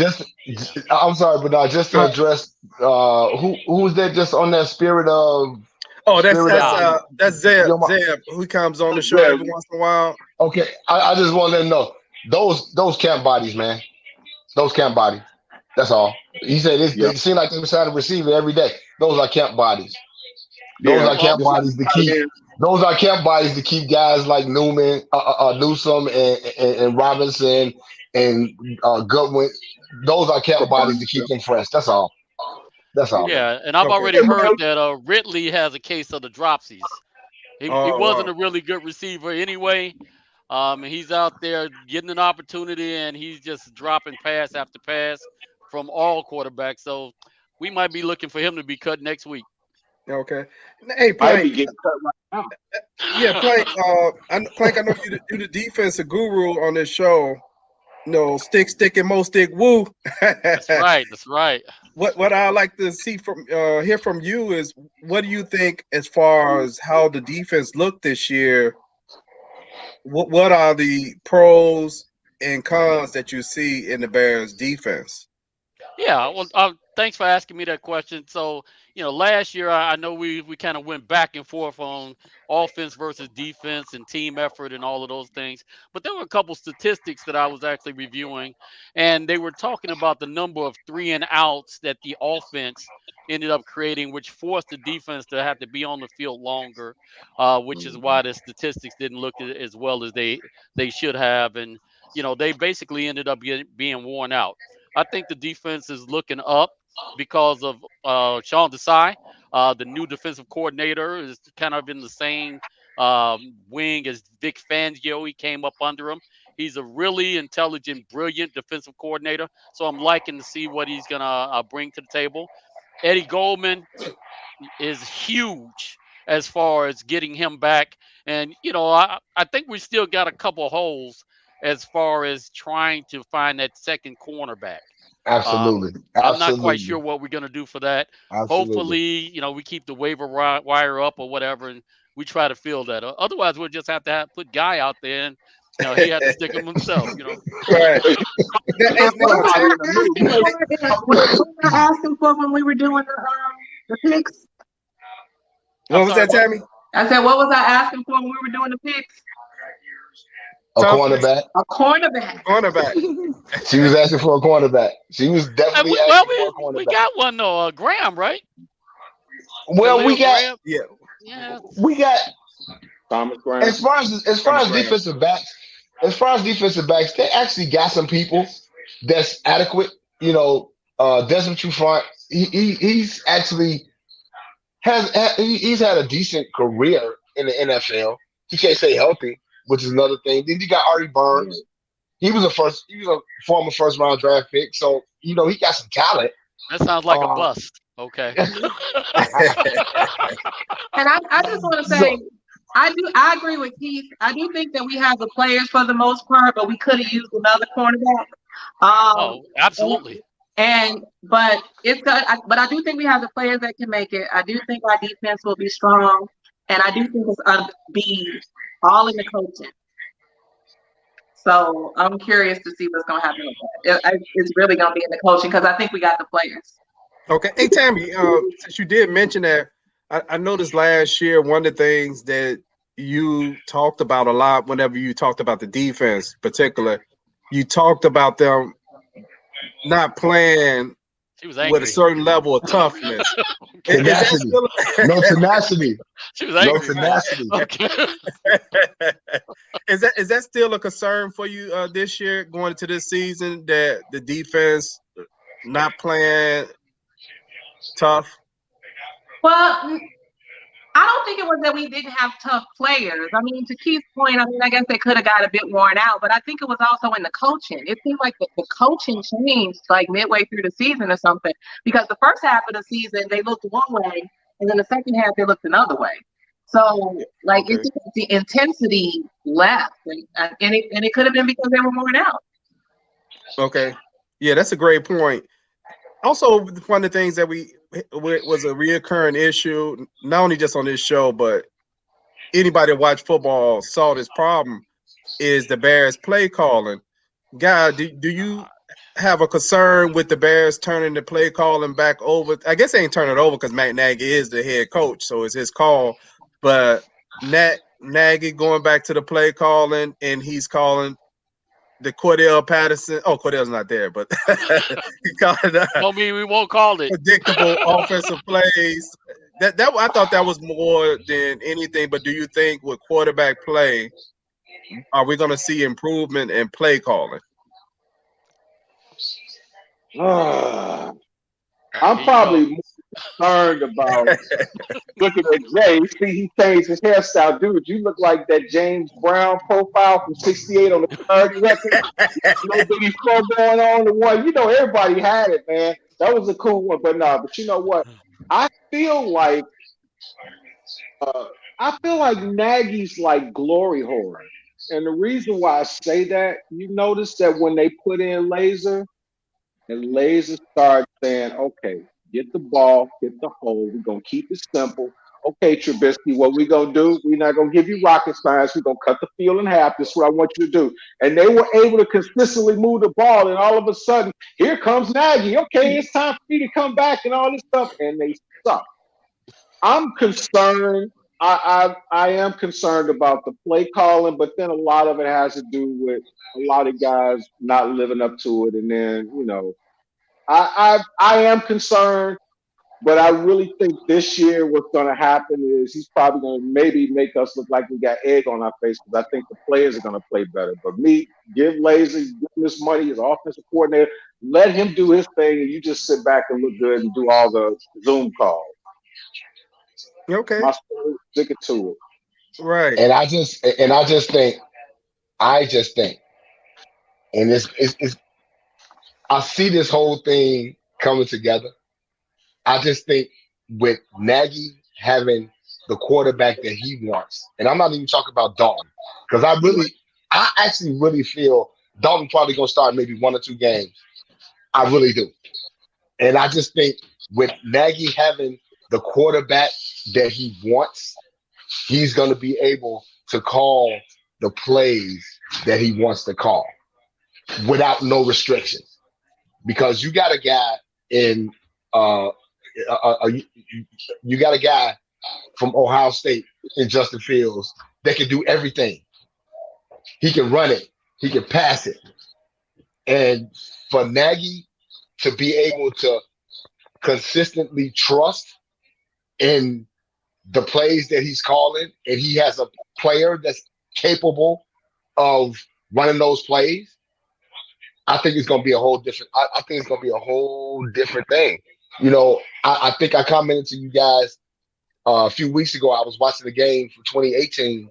I'm sorry, but just to address, who was that just on that spirit of? Oh, that's Zeb, who comes on the show every once in a while. Okay, I just want to let him know those camp bodies, man. Those camp bodies. That's all. He said it seemed like they were trying to receive it every day. Those are camp bodies. Those are camp bodies to keep. Those are camp bodies to keep guys like Newman, Newsome, and Robinson and Goodwin. Those are camp bodies to keep them fresh. That's all. Yeah, and I've already heard that Ridley has a case of the dropsies. He wasn't a really good receiver anyway. And he's out there getting an opportunity, and he's just dropping pass after pass from all quarterbacks. So we might be looking for him to be cut next week. Okay. Hey, Plank. Getting cut right now. Yeah, Plank. Plank, I know you're the defensive guru on this show. Stick, and most stick, woo. That's right. What I like to see hear from you is, what do you think as far as how the defense looked this year? What are the pros and cons that you see in the Bears defense? Yeah, well, thanks for asking me that question. So, last year I know we kind of went back and forth on offense versus defense and team effort and all of those things. But there were a couple statistics that I was actually reviewing, and they were talking about the number of 3 and outs that the offense ended up creating, which forced the defense to have to be on the field longer, which is why the statistics didn't look as well as they should have. And, they basically ended up being worn out. I think the defense is looking up because of Sean Desai, the new defensive coordinator, is kind of in the same wing as Vic Fangio. He came up under him. He's a really intelligent, brilliant defensive coordinator. So I'm liking to see what he's going to bring to the table. Eddie Goldman is huge as far as getting him back. And, I think we still got a couple holes as far as trying to find that second cornerback. Absolutely. I'm not quite sure what we're going to do for that. Absolutely. Hopefully, we keep the waiver wire up or whatever, and we try to fill that. Otherwise, we'll just have to put Guy out there, and he had to stick him himself. Right. What were you asking for when we were doing the picks? What was that, Tammy? I said, what was I asking for when we were doing the picks? A cornerback. A cornerback. She was asking for a cornerback. She was definitely asking for a cornerback. We got one though, Graham, right? Well, we got Graham? Yeah. We got Thomas Graham. as far as defensive backs, they actually got some people that's adequate. Desmond Trufant, he's actually he's had a decent career in the NFL. He can't stay healthy, which is another thing. Then you got Artie Burns. He was a former first round draft pick, so he got some talent. That sounds like a bust. Okay. And I just want to say, I agree with Keith. I do think that we have the players for the most part, but we could have used another cornerback. Absolutely. But I do think we have the players that can make it. I do think our defense will be strong, and I do think it's be all in the coaching. So I'm curious to see what's going to happen with that. It's really going to be in the coaching because I think we got the players. Okay. Hey, Tammy, since you did mention that, I noticed last year one of the things that you talked about a lot whenever you talked about the defense in particular, you talked about them not playing with a certain level of toughness. Tenacity. No tenacity. She was angry. No tenacity. Okay. Is that still a concern for you this year going into this season, that the defense not playing tough? Well, I don't think it was that we didn't have tough players. I mean, to Keith's point, I guess they could have got a bit worn out, but I think it was also in the coaching. It seemed like the coaching changed like midway through the season or something, because the first half of the season they looked one way, and then the second half they looked another way. So it's the intensity left, and it could have been because they were worn out. Okay, yeah, that's a great point. Also, one of the things that was a reoccurring issue, not only just on this show, but anybody that watched football saw this problem, is the Bears play calling. Guy, do you have a concern with the Bears turning the play calling back over? I guess they ain't turn it over because Matt Nagy is the head coach, so it's his call. But Nagy going back to the play calling, and he's calling the Cordell Patterson. Oh, Cordell's not there, but he called it. Don't mean we won't call it predictable offensive plays. That I thought that was more than anything. But do you think with quarterback play, are we going to see improvement in play calling? I'm probably more concerned about looking at Jay. See, he changed his hairstyle. Dude, you look like that James Brown profile from '68 on the third record. No Biggie Flow going on. The one, everybody had it, man. That was a cool one. But you know what? I feel like Nagy's like glory hole. And the reason why I say that, you notice that when they put in Laser, and Laser started saying, okay, get the ball, get the hole. We're going to keep it simple. Okay, Trubisky, what we going to do, we're not going to give you rocket science. We're going to cut the field in half. This is what I want you to do. And they were able to consistently move the ball. And all of a sudden, here comes Nagy. Okay, it's time for me to come back and all this stuff. And they suck. I'm concerned. I am concerned about the play calling, but then a lot of it has to do with a lot of guys not living up to it. And then, I am concerned, but I really think this year what's going to happen is he's probably going to maybe make us look like we got egg on our face, because I think the players are going to play better. But give Lazy, give him this money, his offensive coordinator, let him do his thing, and you just sit back and look good and do all the Zoom calls. Okay. Stick it to it. Right. And I just think, and it's I see this whole thing coming together. I just think with Nagy having the quarterback that he wants, and I'm not even talking about Dalton, because I actually really feel Dalton probably gonna start maybe 1 or 2 games. I really do. And I just think with Nagy having the quarterback that he wants, he's going to be able to call the plays that he wants to call without no restrictions. Because you got a guy you got a guy from Ohio State in Justin Fields that can do everything. He can run it. He can pass it. And for Nagy to be able to consistently trust in the plays that he's calling, and he has a player that's capable of running those plays, I think it's going to be a whole different. I think it's going to be a whole different thing. You know, I think I commented to you guys a few weeks ago. I was watching the game for 2018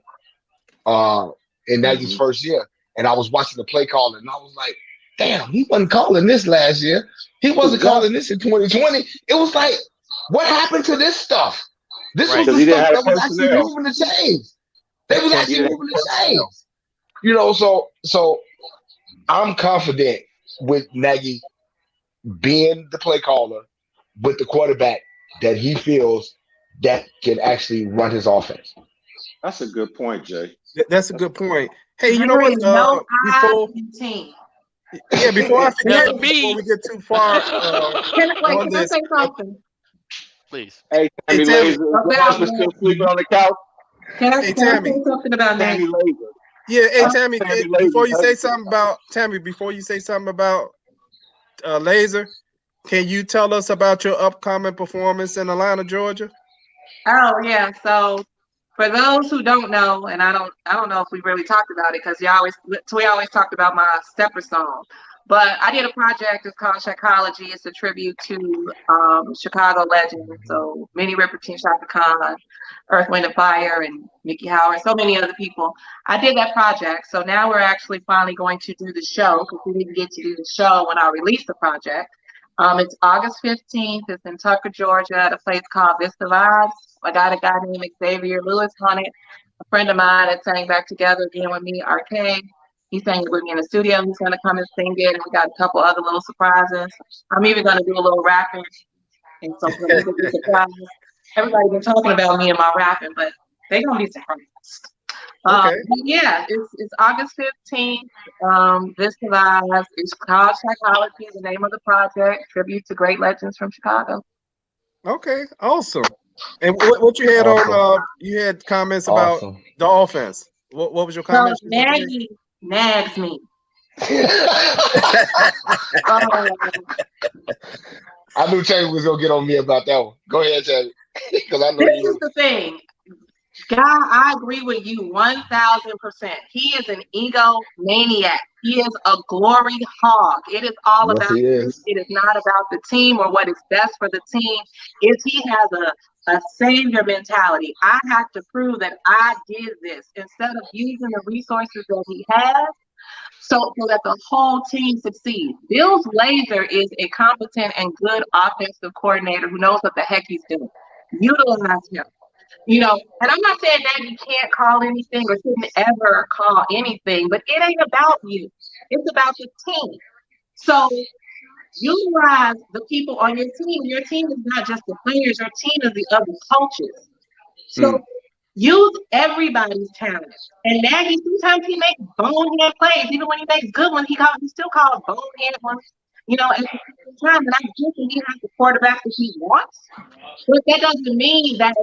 in Nagy's first year, and I was watching the play calling, and I was like, "Damn, he wasn't calling this last year. He wasn't calling this in 2020." It was like, what happened to this stuff? This was the stuff that was actually moving the chains. They was actually moving the chains. You know, so I'm confident with Nagy being the play caller with the quarterback that he feels that can actually run his offense. That's a good point, Jay. That's a good point. Hey, you know what? Before I forget, before we get too far can I say something? Please. Hey, Tammy Laser. Your husband still sleeping on the couch? Can I say something about Tammy Laser? Yeah, hey Tammy, before you say something about Laser, can you tell us about your upcoming performance in Atlanta, Georgia? Oh yeah, so for those who don't know, and I don't know if we really talked about it because we always talked about my stepper song, but I did a project. It's called Psychology. It's a tribute to Chicago legends. So Minnie Riperton, Shaka Khan, Earth, Wind, and Fire, and Mickey Howard, so many other people. I did that project. So now we're actually finally going to do the show because we didn't get to do the show when I released the project. It's August 15th. It's in Tucker, Georgia, at a place called Vista Vibes. I got a guy named Xavier Lewis on it, a friend of mine that sang back together again with me, RK. He sang it with me in the studio. He's going to come and sing it. And we got a couple other little surprises. I'm even going to do a little rapping and something to be surprised. Everybody's been talking about me and my rapping, but they're going to be surprised. Okay. Yeah, it's August 15th. This Vibes. It's called Psychology, the name of the project, tribute to great legends from Chicago. Okay, awesome. And what you had on? You had comments about the offense. What was your comment? So Nagy nags me. I knew Tammy was gonna get on me about that one. Go ahead, Tammy. Because I know this is the thing. God, I agree with you 1,000%. He is an egomaniac. He is a glory hog. It is all about him. It is not about the team or what is best for the team. If he has a savior mentality, I have to prove that I did this instead of using the resources that he has so that the whole team succeeds. Bill's Laser is a competent and good offensive coordinator who knows what the heck he's doing. Utilize him. You know, and I'm not saying that you can't call anything or shouldn't ever call anything, but it ain't about you. It's about the team. So utilize the people on your team. Your team is not just the players. Your team is the other coaches. So use everybody's talent. And Nagy, sometimes he makes bonehead plays. Even when he makes good ones, he still calls bonehead ones. You know, at the same time, and I get that he has the quarterback that he wants, but that doesn't mean that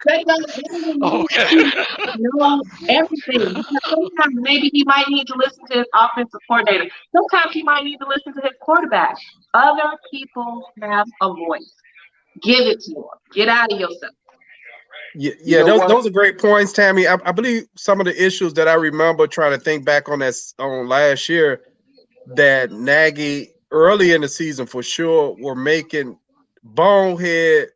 that doesn't know everything. Because sometimes maybe he might need to listen to his offensive coordinator. Sometimes he might need to listen to his quarterback. Other people have a voice. Give it to them. Get out of yourself. Yeah, those are great points, Tammy. I believe some of the issues that I remember trying to think back on last year, that Nagy early in the season for sure were making bonehead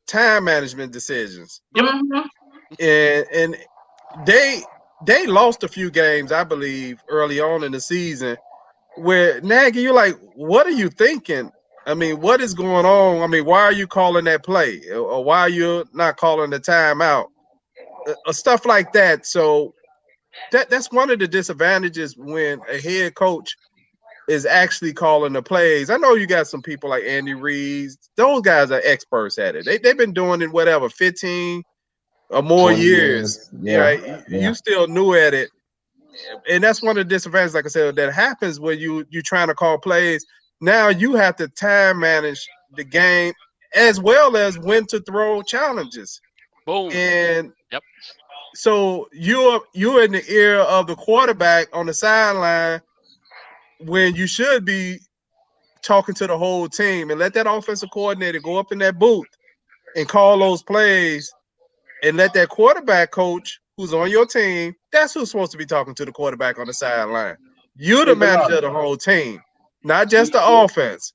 time management decisions. Mm-hmm. And they lost a few games, I believe, early on in the season, where Nagy, you're like, what are you thinking? I mean, what is going on? I mean, why are you calling that play? Or why are you not calling the timeout? Stuff like that. So that's one of the disadvantages when a head coach is actually calling the plays. I know you got some people like Andy Reid. Those guys are experts at it. They've been doing it, 15 or more years. Yeah. You still new at it. And that's one of the disadvantages, like I said, that happens when you're trying to call plays. Now you have to time manage the game as well as when to throw challenges. Boom. And so you're in the ear of the quarterback on the sideline when you should be talking to the whole team, and let that offensive coordinator go up in that booth and call those plays, and let that quarterback coach who's on your team, that's who's supposed to be talking to the quarterback on the sideline. You're the manager of the whole team, not just the offense.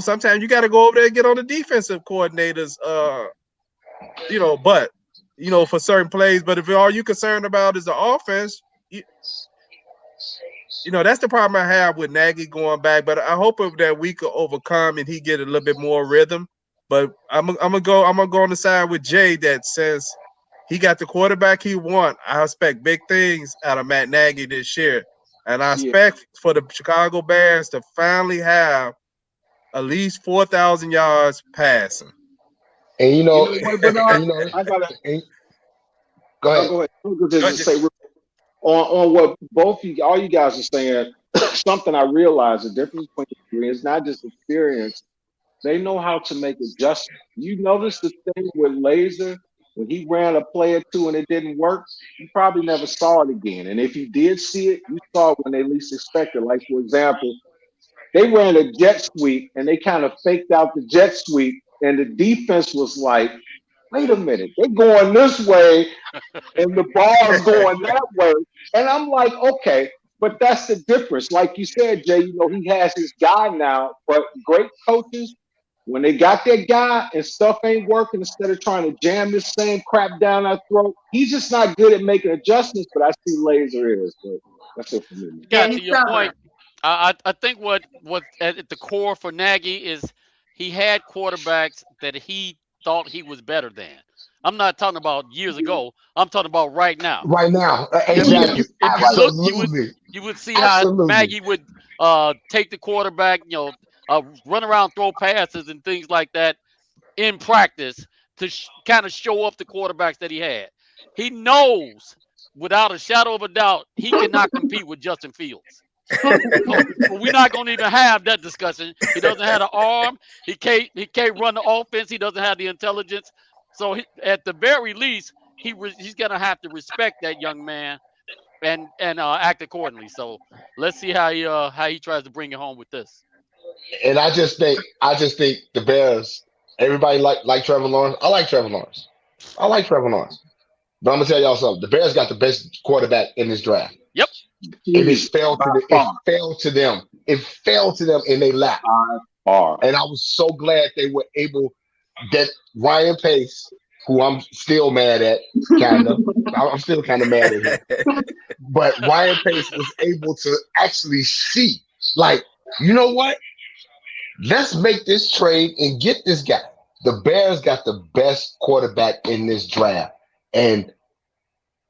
Sometimes you got to go over there and get on the defensive coordinators, but for certain plays. But if all you're concerned about is the offense, that's the problem I have with Nagy going back. But I hope that we could overcome and he get a little bit more rhythm. But I'm gonna go on the side with Jay that since he got the quarterback he want, I expect big things out of Matt Nagy this year. And I expect for the Chicago Bears to finally have at least 4,000 yards passing. And what, Bernard? I gotta go ahead. Go ahead. Just say on what both all you guys are saying. Something I realized the difference between the three is not just experience. They know how to make adjustments. You notice the thing with Laser when he ran a play or two and it didn't work. You probably never saw it again. And if you did see it, you saw it when they least expected. Like for example, they ran a jet sweep and they kind of faked out the jet sweep, and the defense was like, "Wait a minute, they're going this way, and the ball's going that way." And I'm like, okay, but that's the difference. Like you said, Jay, he has his guy now, but great coaches, when they got that guy and stuff ain't working, instead of trying to jam this same crap down our throat, he's just not good at making adjustments, but I see Laser is. But that's it for me. Yeah, to your point, I think what at the core for Nagy is he had quarterbacks that he thought he was better than. I'm not talking about years ago. I'm talking about right now. Right now, exactly. If you look, you would see how Nagy would take the quarterback, run around, throw passes and things like that in practice to kind of show up the quarterbacks that he had. He knows without a shadow of a doubt he cannot compete with Justin Fields. So we're not going to even have that discussion. He doesn't have the arm. He can't run the offense. He doesn't have the intelligence. So at the very least, he's going to have to respect that young man and act accordingly. So let's see how he tries to bring it home with this. And I just think the Bears. Everybody like Trevor Lawrence. I like Trevor Lawrence. But I'm gonna tell y'all something. The Bears got the best quarterback in this draft. Yep. And it fell to them. It fell to them in their lap. And I was so glad they were able that Ryan Pace, who I'm still mad at, kind of. I'm still kind of mad at him. But Ryan Pace was able to actually see, like, you know what? Let's make this trade and get this guy. The Bears got the best quarterback in this draft. And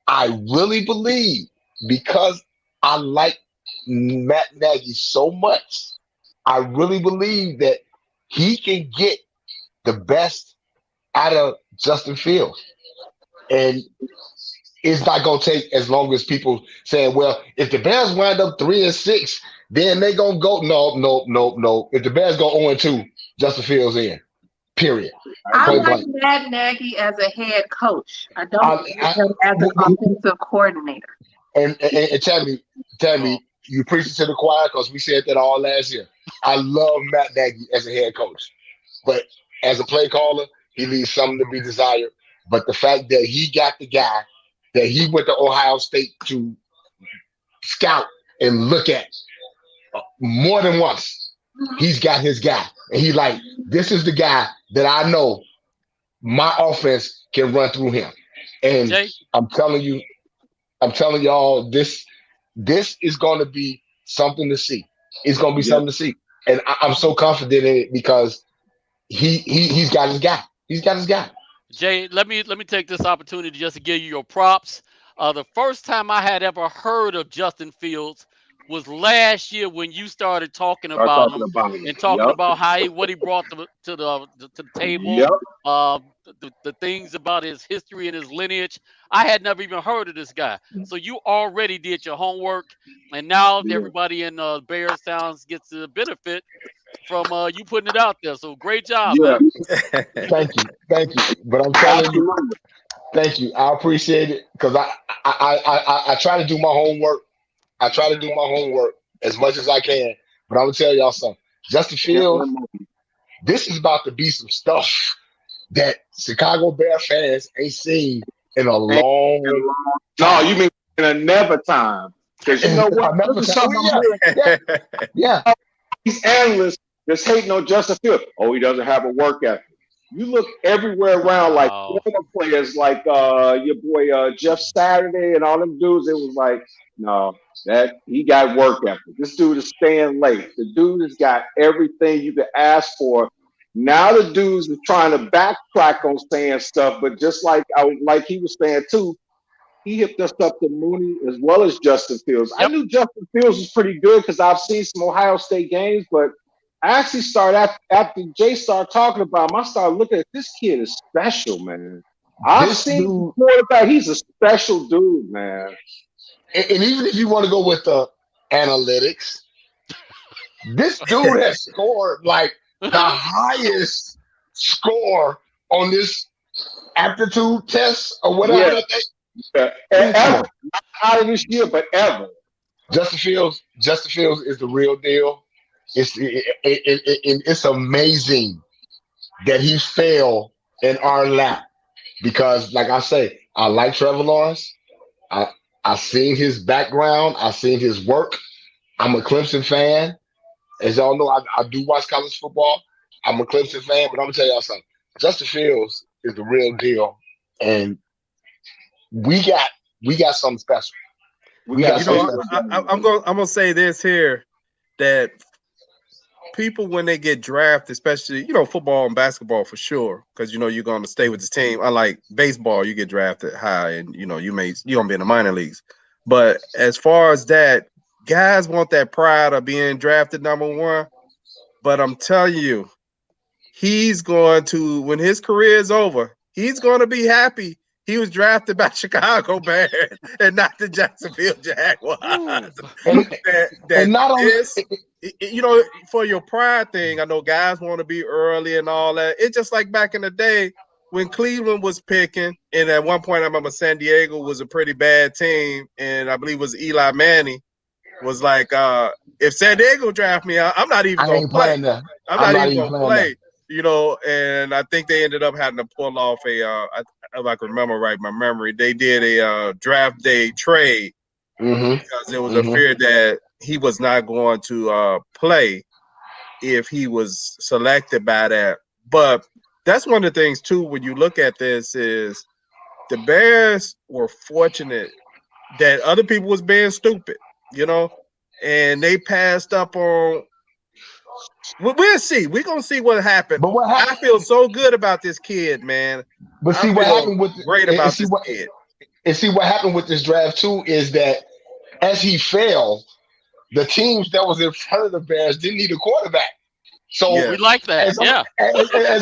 I really believe, because I like Matt Nagy so much, I really believe that he can get the best out of Justin Fields. And it's not going to take as long as people saying, well, if the Bears wind up 3-6, then they going to go. No. If the Bears go 0-2, Justin Fields in. Period. I like Matt Nagy as a head coach. I don't like him as an offensive coordinator. And Tammy, you preach it to the choir because we said that all last year. I love Matt Nagy as a head coach. But as a play caller, he leaves something to be desired. But the fact that he got the guy that he went to Ohio State to scout and look at more than once, he's got his guy. And he like, this is the guy that I know my offense can run through him. And Jay? I'm telling y'all, this is going to be something to see. It's going to be something to see. And I'm so confident in it because he's got his guy. He's got his guy. Jay, let me take this opportunity just to give you your props. The first time I had ever heard of Justin Fields was last year when you started talking about him and talking about what he brought to the table, the things about his history and his lineage. I had never even heard of this guy. So you already did your homework, and now everybody in Bears Towns gets the benefit from you putting it out there. So great job, man. Thank you. But I'm telling you, thank you. I appreciate it because I try to do my homework. I try to do my homework as much as I can, but I'm gonna tell y'all something. Justin Fields, this is about to be some stuff that Chicago Bear fans ain't seen in a long No, time. you mean in a never time. Because you know what? This is something I'm hearing. Yeah. These analysts that's hating on Justin Fields. Oh, he doesn't have a work ethic. You look everywhere around, like former players, like your boy Jeff Saturday and all them dudes. It was like, no, that he got work ethic. This dude is staying late. The dude has got everything you could ask for. Now the dudes are trying to backtrack on saying stuff, but just like he was saying too, he hipped us up to Mooney as well as Justin Fields. Yep. I knew Justin Fields was pretty good because I've seen some Ohio State games, but I actually started after Jay started talking about him. I started looking at this kid is special, man. I've seen the quarterback. He's a special dude, man. And even if you want to go with the analytics, this dude has scored like the highest score on this aptitude test or whatever. Yeah. Ever. Not out of this year, but ever. Justin Fields is the real deal. It's amazing that he fell in our lap because, like I say, I like Trevor Lawrence. I've seen his background. I've seen his work. I'm a Clemson fan. As y'all know, I do watch college football. I'm a Clemson fan, but I'm gonna tell y'all something. Justin Fields is the real deal, and we got something special. I'm gonna say this here that people when they get drafted, especially football and basketball for sure, because you're going to stay with the team. Unlike baseball, you get drafted high, and you're gonna be in the minor leagues. But as far as that, guys want that pride of being drafted number one. But I'm telling you, he's going to, when his career is over, he's going to be happy he was drafted by Chicago Bears and not the Jacksonville Jaguars. And not only, for your pride thing, I know guys want to be early and all that. It's just like back in the day when Cleveland was picking, and at one point I remember San Diego was a pretty bad team, and I believe it was Eli Manning was like, if San Diego draft me, I'm not even going to play. I'm not even going to play. And I think they ended up having to pull off if I can remember right, my memory, they did a draft day trade because there was a fear that he was not going to play if he was selected by that. But that's one of the things too, when you look at this, is the Bears were fortunate that other people was being stupid, and they passed up on. We'll see. We're gonna see what happened. But what happened? I feel so good about this kid, man. But see what happened with great about this kid. And see what happened with this draft too is that as he fell, the teams that was in front of the Bears didn't need a quarterback. So we like that. As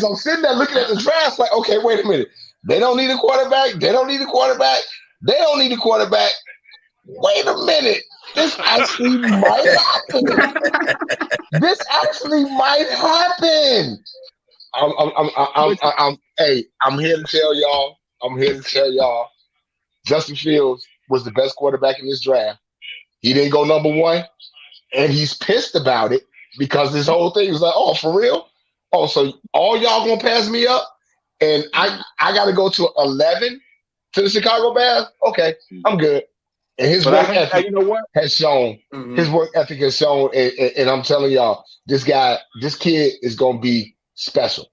I'm sitting there looking at the draft, like, okay, wait a minute. They don't need a quarterback. They don't need a quarterback. They don't need a quarterback. Wait a minute. This actually might happen. This actually might happen. I'm here to tell y'all. Justin Fields was the best quarterback in this draft. He didn't go number one, and he's pissed about it because this whole thing was like, oh, for real? Oh, so all y'all gonna pass me up, and I got to go to 11 to the Chicago Bears? Okay, I'm good. And his work ethic has shown. His work ethic has shown, and I'm telling y'all, this kid is gonna be special.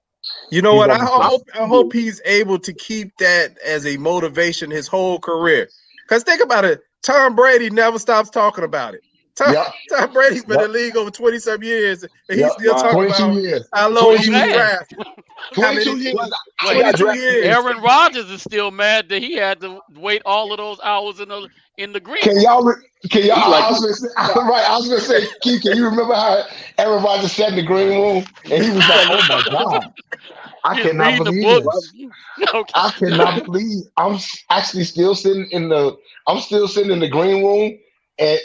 You know what? I hope he's able to keep that as a motivation his whole career. Because think about it, Tom Brady never stops talking about it. Tom Brady's been in the league over 20-some years, and he's still talking about how low he was drafted. 22 years. 22 years. Aaron Rodgers is still mad that he had to wait all of those hours in the green. Can y'all? I was gonna say, Keith, can you remember how Aaron Rodgers sat in the green room and he was like, "Oh my God, I cannot believe this. I cannot believe I'm actually still sitting in the. I'm still sitting in the green room at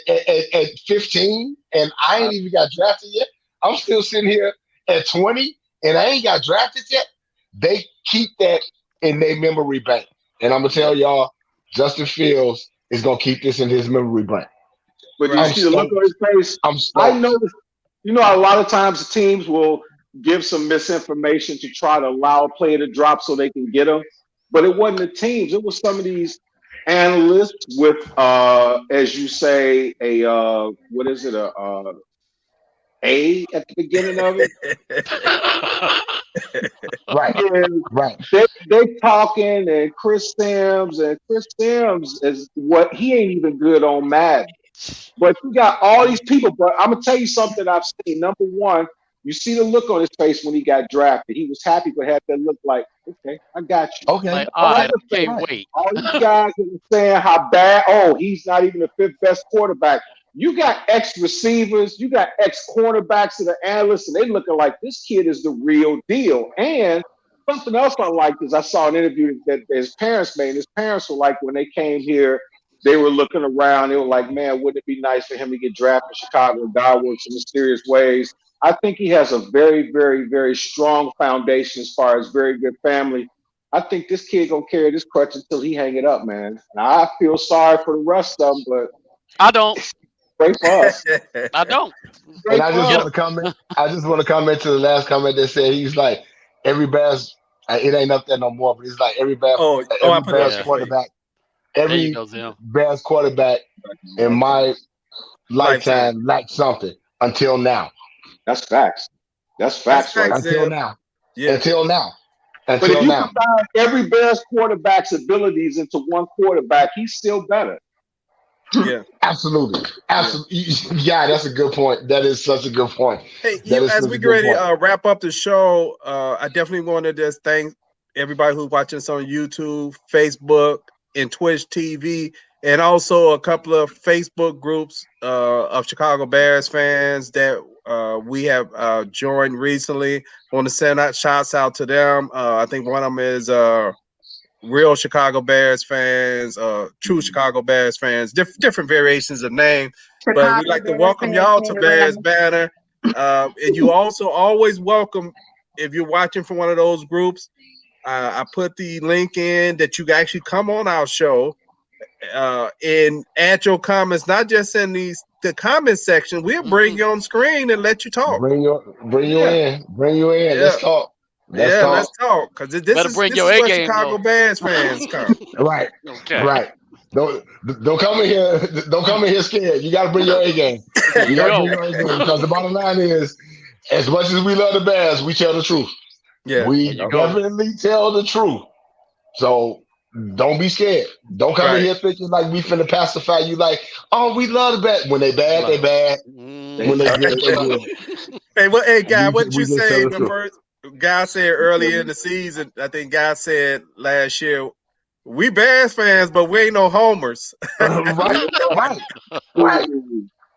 15, and I ain't even got drafted yet. I'm still sitting here at 20, and I ain't got drafted yet. They keep that in their memory bank, and I'm gonna tell y'all, Justin Fields is gonna keep this in his memory bank. But you see the look on his face. I'm stoked. You know, a lot of times teams will give some misinformation to try to allow a player to drop so they can get them. But it wasn't the teams; it was some of these analysts with, as you say, a what is it, a at the beginning of it. Right, And right. they talking, and Chris Sims is what he ain't even good on Madden. But you got all these people. But I'm gonna tell you something I've seen. Number one, you see the look on his face when he got drafted. He was happy, but had that look like, okay, I got you. Okay, Like, all All right, okay, other I things, can't right. wait. all these guys that were saying how bad. Oh, he's not even the fifth best quarterback. You got ex receivers, you got ex cornerbacks that are analysts, and they looking like this kid is the real deal. And something else I liked is I saw an interview that his parents made. His parents were like, when they came here, they were looking around. They were like, man, wouldn't it be nice for him to get drafted in Chicago? God works in mysterious ways. I think he has a very, very, very strong foundation as far as very good family. I think this kid gonna carry this crutch until he hang it up, man. And I feel sorry for the rest of them, but I don't. pray for us. I don't. And Pray I just for Get want us. to him. comment. I just want to comment to the last comment that said he's like every Bears. It ain't up there no more, but it's like oh, I every put it up Bears Yeah. there for you. quarterback, There you every go, Zim. Bears quarterback in my Lifetime. lifetime lacked something until now. That's facts. That's That's facts right facts, there. Until Zeb. now. Yeah. Until now. But if Until you now. combine every Bears quarterback's abilities into one quarterback, he's still better. Yeah. Absolutely. Yeah. Absolutely. Yeah, that's a good point. That is such a good point. Hey, That you is as such we a get good ready to point. wrap up the show, I definitely want to just thank everybody who's watching us on YouTube, Facebook, and Twitch TV, and also a couple of Facebook groups of Chicago Bears fans that we have joined recently. I want to send out shouts out to them. I think one of them is real Chicago Bears fans, true Chicago Bears fans, different variations of name. But we'd Chicago like to Bears welcome fans y'all say to it loud. Bears Banner. And you also always welcome if you're watching from one of those groups. I put the link in that you can actually come on our show and add your comments, not just in the comment section. We'll bring Mhm. you on screen and let you talk. Bring you Yeah, in. Bring you in. yeah, Let's talk. Let's yeah. Let's talk. talk because this Better is bring this your is A where game Chicago though. Bears fans come. Right. Okay. Right. Don't don't come in here. Don't come in here scared. You got to bring your A game. There You you got to bring go. your A game because the bottom line is, as much as we love the Bears, we tell the truth. Yeah, There We you go. definitely tell the truth. So don't be scared. Don't come in right. here thinking like we finna pacify you. Like, oh, we love the bad. When they bad, they Right. bad. They When they Mhm. good, they suck. good. Hey, guy, what you We just tell say? the The truth. first guy said earlier in the season. I think guy said last year, "We Bears fans, but we ain't no homers." Right, right, right,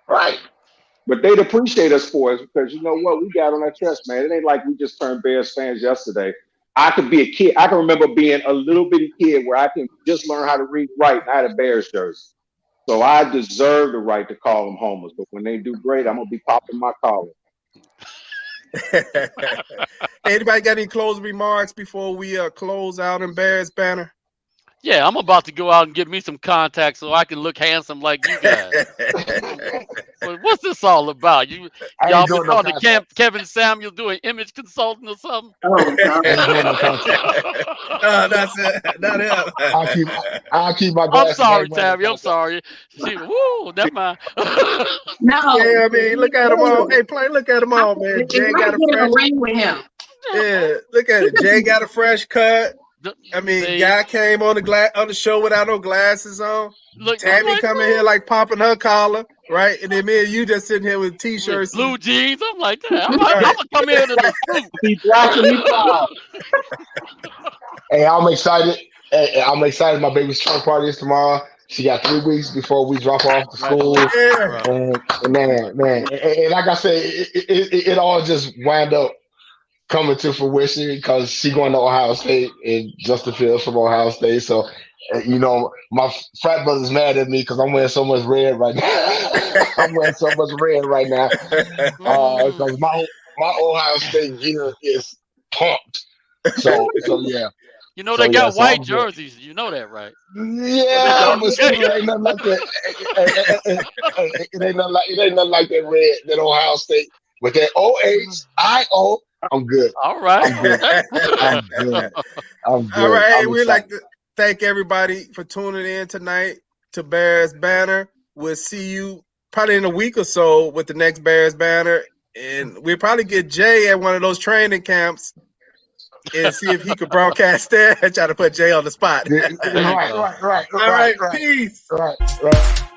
right. But they'd appreciate us for it because you know what? We got on our chest, man. It ain't like we just turned Bears fans yesterday. I could be a kid. I can remember being a little bitty kid where I can just learn how to read and write, and I had a Bears jersey. So I deserve the right to call them homers. But when they do great, I'm gonna be popping my collar. Anybody got any closing remarks before we close out in Bears banner? Yeah, I'm about to go out and get me some contacts so I can look handsome like you guys. What's this all about? I Y'all ain't been doing no talking to contact. Kevin Samuel doing image consulting or something? Oh God. I ain't doing no contact. No, that's it. Not him. I'll keep I'll keep my I'm glasses. I sorry, ain't wearing no Tammy. I'm contact. sorry. Woo, never mind. No. Yeah, I mean, look at them all. Hey, play. Look at them all, man. It's Jay got like a getting a fresh. ring with him. Yeah, look at it. Jay got a fresh cut. I mean, See, guy came on on the show without no glasses on. look, I'm Tammy like, coming here like popping her collar, right? And then me and you just sitting here with with t-shirts and blue jeans. I'm like, that. I'm right. gonna come here in a suit. Be black and be proud. Hey, I'm excited. Hey, I'm excited. My baby's trunk party is tomorrow. She got 3 weeks before we drop her off to school. Congratulations, Yeah. bro. And man, and like I said, it all just wound up coming to fruition because she going to Ohio State and Justin Fields from Ohio State. So, my frat brother's mad at me because I'm wearing so much red right now. I'm wearing so much red right now Mm. because my Ohio State gear is pumped. So yeah. You know So they yeah. got So white I'm good. jerseys. You know that, right? But it's Yeah, but okay. still ain't nothing like that. It ain't nothing like that red that Ohio State. with that OHIO, I'm good. All right. I'm good. I'm good. I'm good. All right. Hey, I'm we'd like excited. to thank everybody for tuning in tonight to Bears Banter. We'll see you probably in a week or so with the next Bears Banter. And we'll probably get Jay at one of those training camps and see if he could broadcast there. Try to put Jay on the spot. Right. All right. Peace. Right.